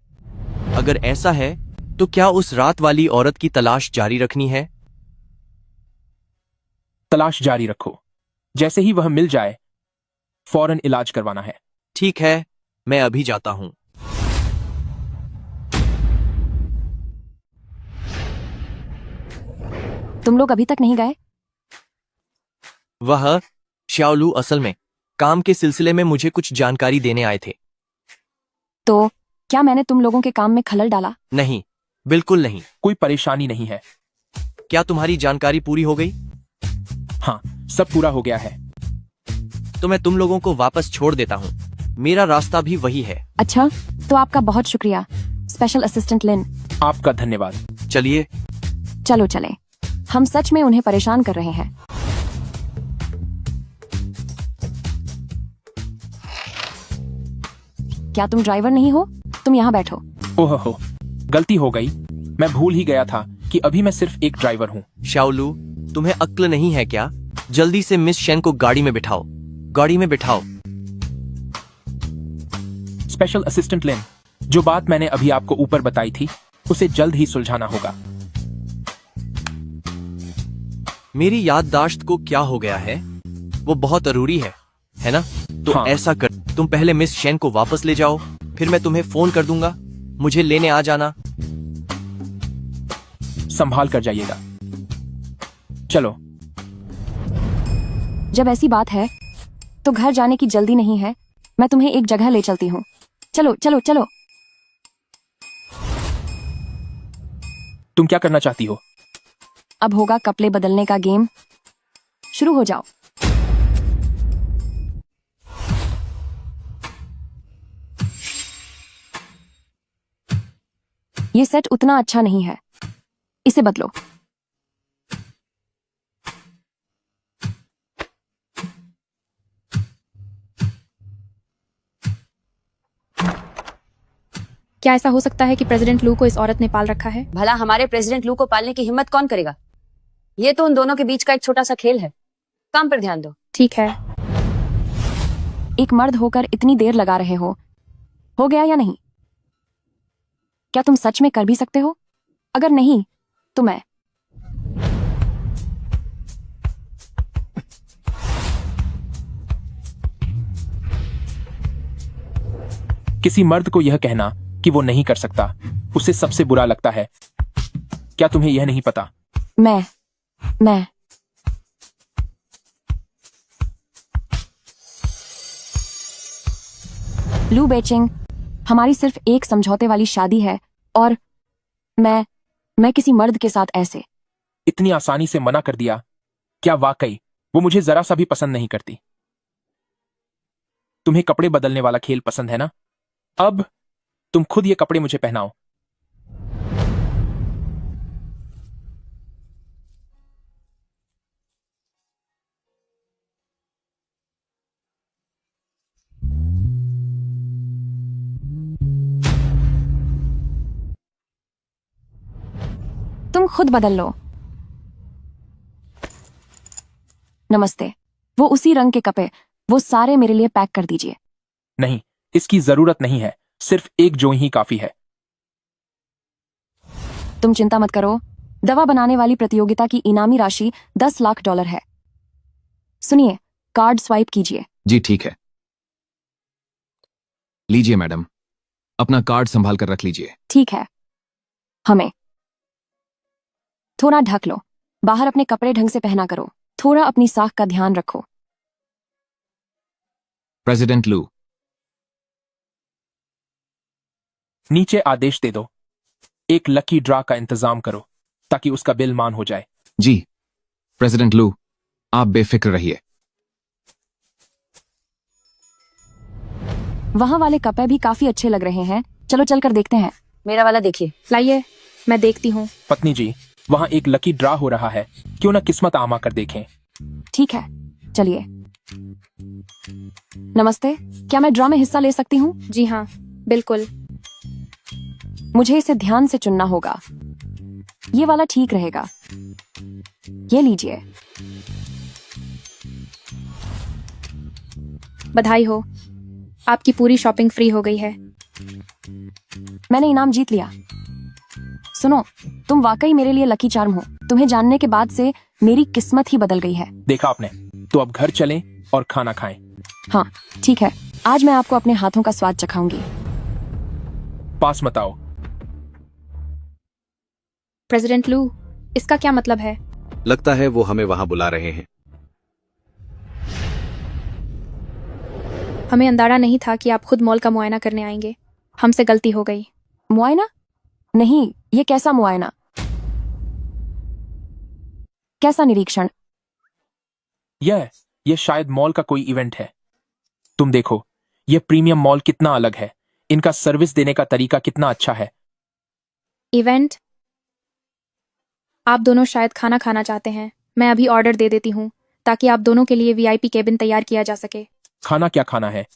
अगर ऐसा है तो क्या उस रात वाली औरत की तलाश जारी रखनी है? तलाश जारी रखो। जैसे ही वह मिल जाए फौरन इलाज करवाना है। ठीक है, मैं अभी जाता हूं। तुम लोग अभी तक नहीं गए? वह श्याओलू असल में काम के सिलसिले में मुझे कुछ जानकारी देने आए थे। तो क्या मैंने तुम लोगों के काम में खलल डाला? नहीं, बिल्कुल नहीं। कोई परेशानी नहीं है। क्या तुम्हारी जानकारी पूरी हो गई? हाँ, सब पूरा हो गया है। तो मैं तुम लोगों को वापस छोड़ देता हूँ। मेरा रास्ता भी वही है। अच्छा, तो आपका बहुत शुक्रिया स्पेशल असिस्टेंट लिन। आपका धन्यवाद। चलिए चलो चलें। हम सच में उन्हें परेशान कर रहे हैं। क्या तुम ड्राइवर नहीं हो? तुम यहाँ बैठो। ओहो, गलती हो गई। मैं भूल ही गया था कि अभी मैं सिर्फ एक ड्राइवर हूँ। शाओलू, तुम्हें अक्ल नहीं है क्या? जल्दी से मिस शेन को गाड़ी में बिठाओ। गाड़ी में बिठाओ। स्पेशल असिस्टेंट लिन, जो बात मैंने अभी आपको ऊपर बताई थी उसे जल्द ही सुलझाना होगा। मेरी याददाश्त को क्या हो गया है? वो बहुत जरूरी है ना? तो हाँ। ऐसा कर, तुम पहले मिस शेन को वापस ले जाओ, फिर मैं तुम्हें फोन कर दूंगा। मुझे लेने आ जाना। संभाल कर जाइएगा। चलो। जब ऐसी बात है तो घर जाने की जल्दी नहीं है। मैं तुम्हें एक जगह ले चलती हूँ। चलो चलो चलो। तुम क्या करना चाहती हो? अब होगा कपड़े बदलने का गेम। शुरू हो जाओ। ये सेट उतना अच्छा नहीं है, इसे बदलो। क्या ऐसा हो सकता है कि प्रेसिडेंट लू को इस औरत ने पाल रखा है? भला हमारे प्रेसिडेंट लू को पालने की हिम्मत कौन करेगा? ये तो उन दोनों के बीच का एक छोटा सा खेल है। काम पर ध्यान दो। ठीक है। एक मर्द होकर इतनी देर लगा रहे हो गया या नहीं? क्या तुम सच में कर भी सकते हो? अगर नहीं तो मैं। किसी मर्द को यह कहना कि वो नहीं कर सकता, उसे सबसे बुरा लगता है। क्या तुम्हें यह नहीं पता? मैं लू बेचिंग, हमारी सिर्फ एक समझौते वाली शादी है और मैं किसी मर्द के साथ ऐसे इतनी आसानी से मना कर दिया? क्या वाकई वो मुझे जरा सा भी पसंद नहीं करती? तुम्हें कपड़े बदलने वाला खेल पसंद है ना? अब तुम खुद ये कपड़े मुझे पहनाओ। तुम खुद बदल लो। नमस्ते। वो उसी रंग के कपड़े, वो सारे मेरे लिए पैक कर दीजिए। नहीं, इसकी जरूरत नहीं है। सिर्फ एक जो ही काफी है। तुम चिंता मत करो। दवा बनाने वाली प्रतियोगिता की इनामी राशि $10 लाख है। सुनिए, कार्ड स्वाइप कीजिए। जी ठीक है। लीजिए मैडम, अपना कार्ड संभाल कर रख लीजिए। ठीक है। हमें थोड़ा ढक लो। बाहर अपने कपड़े ढंग से पहना करो। थोड़ा अपनी साख का ध्यान रखो। प्रेसिडेंट लू, नीचे आदेश दे दो। एक लकी ड्रा का इंतजाम करो ताकि उसका बिल मान हो जाए। जी प्रेसिडेंट लू, आप बेफिक्र रहिए। वहां वाले कपड़े भी काफी अच्छे लग रहे हैं। चलो चलकर देखते हैं। मेरा वाला देखिए। लाइए, मैं देखती हूँ। पत्नी जी, वहां एक लकी ड्रा हो रहा है। क्यों ना किस्मत आमा कर देखें। ठीक है, चलिए। नमस्ते, क्या मैं ड्रा में हिस्सा ले सकती हूँ? जी हाँ, बिल्कुल। मुझे इसे ध्यान से चुनना होगा। ये वाला ठीक रहेगा। ये लीजिए। बधाई हो, आपकी पूरी शॉपिंग फ्री हो गई है। मैंने इनाम जीत लिया। सुनो, तुम वाकई मेरे लिए लकी चार्म हो। तुम्हें जानने के बाद से मेरी किस्मत ही बदल गई है। देखा आपने। तो अब घर चलें और खाना खाएं। हाँ ठीक है, आज मैं आपको अपने हाथों का स्वाद चखाऊंगी। पास मत आओ। प्रेसिडेंट लू, इसका क्या मतलब है? लगता है वो हमें वहां बुला रहे हैं। हमें अंदाजा नहीं था कि आप खुद मॉल का मुआयना करने आएंगे। हमसे गलती हो गई। मुआयना? नहीं, ये कैसा मुआयना? कैसा निरीक्षण? यह शायद मॉल का कोई इवेंट है। तुम देखो, यह प्रीमियम मॉल कितना अलग है, इनका सर्विस देने का तरीका कितना अच्छा है। इवेंट? आप दोनों शायद खाना खाना चाहते हैं। मैं अभी ऑर्डर दे देती हूँ ताकि आप दोनों के लिए वीआईपी केबिन तैयार किया जा सके। खाना क्या खाना है,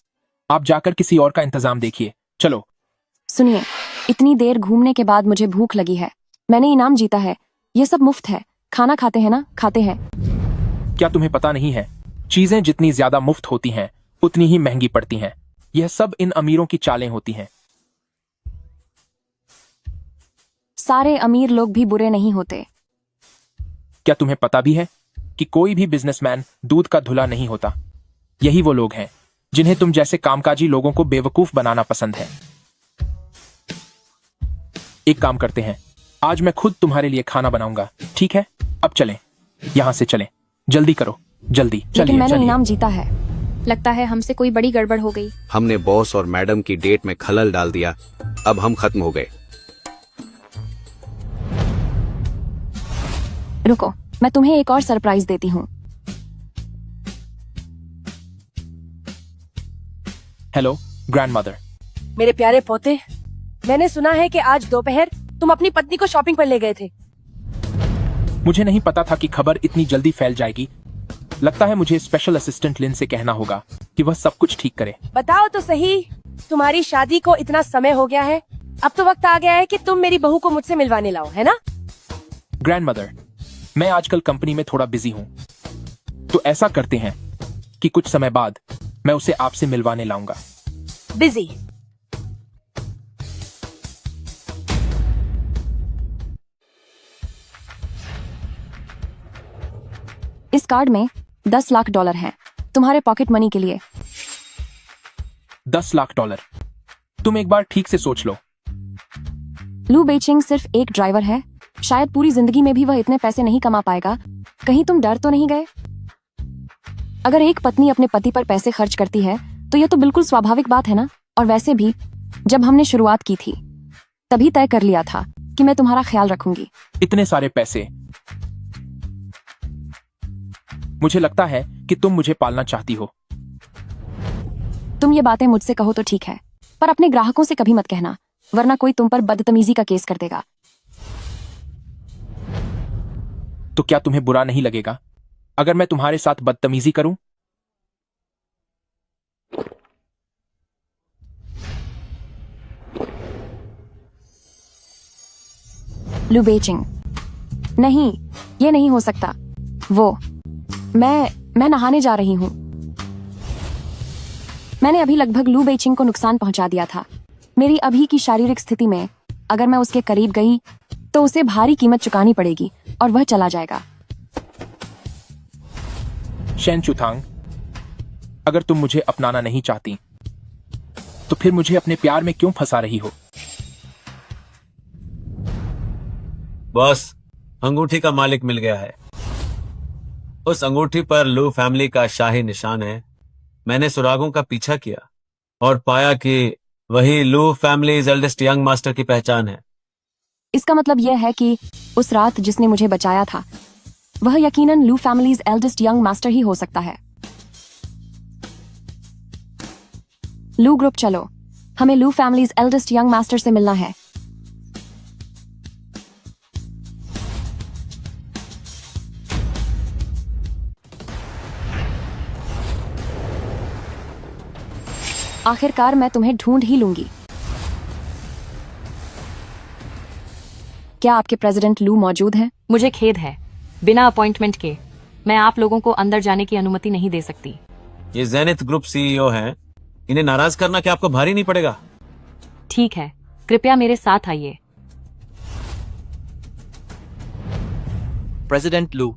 आप जाकर किसी और का इंतजाम देखिए। चलो। सुनिए, इतनी देर घूमने के बाद मुझे भूख लगी है। मैंने इनाम जीता है, ये सब मुफ्त है। खाना खाते हैं ना? खाते हैं। क्या तुम्हें पता नहीं है, चीजें जितनी ज्यादा मुफ्त होती हैं उतनी ही महंगी पड़ती हैं। यह सब इन अमीरों की चालें होती हैं। सारे अमीर लोग भी बुरे नहीं होते। क्या तुम्हें पता भी है कि कोई भी बिजनेसमैन दूध का धुला नहीं होता? यही वो लोग हैं जिन्हें तुम जैसे कामकाजी लोगों को बेवकूफ बनाना पसंद है। एक काम करते हैं, आज मैं खुद तुम्हारे लिए खाना बनाऊंगा, ठीक है? अब चलें, यहां से चलें, जल्दी करो, जल्दी लेकिन चलिए। मैंने इनाम जीता है। लगता है हमसे कोई बड़ी गड़बड़ हो गई। हमने बॉस और मैडम की डेट में खलल डाल दिया। अब हम खत्म हो गए। रुको, मैं तुम्हें एक और सरप्राइज देती हूँ। Hello grandmother. मेरे प्यारे पोते, मैंने सुना है कि आज दोपहर तुम अपनी पत्नी को शॉपिंग पर ले गए थे। मुझे नहीं पता था कि खबर इतनी जल्दी फैल जाएगी। लगता है मुझे स्पेशल असिस्टेंट लिन से कहना होगा कि वह सब कुछ ठीक करे। बताओ तो सही, तुम्हारी शादी को इतना समय हो गया है, अब तो वक्त आ गया है कि तुम मेरी बहू को मुझसे मिलवाने लाओ, है ना? ग्रैंडमदर, मैं आजकल कंपनी में थोड़ा बिजी हूँ, तो ऐसा करते हैं कि कुछ समय बाद मैं उसे आपसे मिलवाने लाऊंगा। बिजी? इस कार्ड में 10 लाख डॉलर हैं तुम्हारे पॉकेट मनी के लिए। 10 लाख डॉलर? तुम एक बार ठीक से सोच लो। लू बेचिंग सिर्फ एक ड्राइवर है, शायद पूरी जिंदगी में भी वह इतने पैसे नहीं कमा पाएगा। कहीं तुम डर तो नहीं गए? अगर एक पत्नी अपने पति पर पैसे खर्च करती है तो यह तो बिल्कुल स्वाभाविक बात है ना। और वैसे भी जब हमने शुरुआत की थी तभी तय कर लिया था कि मैं तुम्हारा ख्याल रखूंगी। इतने सारे पैसे? मुझे लगता है कि तुम मुझे पालना चाहती हो। तुम ये बातें मुझसे कहो तो ठीक है, पर अपने ग्राहकों से कभी मत कहना, वरना कोई तुम पर बदतमीजी का केस कर देगा। तो क्या तुम्हें बुरा नहीं लगेगा अगर मैं तुम्हारे साथ बदतमीजी करूं? लू बेचिंग? नहीं, ये नहीं हो सकता। वो मैं नहाने जा रही हूँ। मैंने अभी लगभग लू बेचिंग को नुकसान पहुंचा दिया था। मेरी अभी की शारीरिक स्थिति में अगर मैं उसके करीब गई तो उसे भारी कीमत चुकानी पड़ेगी और वह चला जाएगा। शेन चुतांग, अगर तुम मुझे अपनाना नहीं चाहती तो फिर मुझे अपने प्यार में क्यों फंसा रही हो? बॉस, अंगूठी का मालिक मिल गया है। उस अंगूठी पर लू फैमिली का शाही निशान है। मैंने सुरागों का पीछा किया और पाया कि वही लू फैमिली एल्डेस्ट यंग मास्टर की पहचान है। इसका मतलब यह है कि उस रात जिसने मुझे बचाया था वह यकीनन लू फैमिलीज एल्डेस्ट यंग मास्टर ही हो सकता है। लू ग्रुप, चलो, हमें लू फैमिलीज एल्डेस्ट यंग मास्टर से मिलना है। आखिरकार मैं तुम्हें ढूंढ ही लूंगी। क्या आपके प्रेसिडेंट लू मौजूद हैं? मुझे खेद है, बिना अपॉइंटमेंट के मैं आप लोगों को अंदर जाने की अनुमति नहीं दे सकती। ये जेनिथ ग्रुप सीईओ हैं, इन्हें नाराज करना क्या आपको भारी नहीं पड़ेगा? ठीक है, कृपया मेरे साथ आइए। प्रेसिडेंट लू,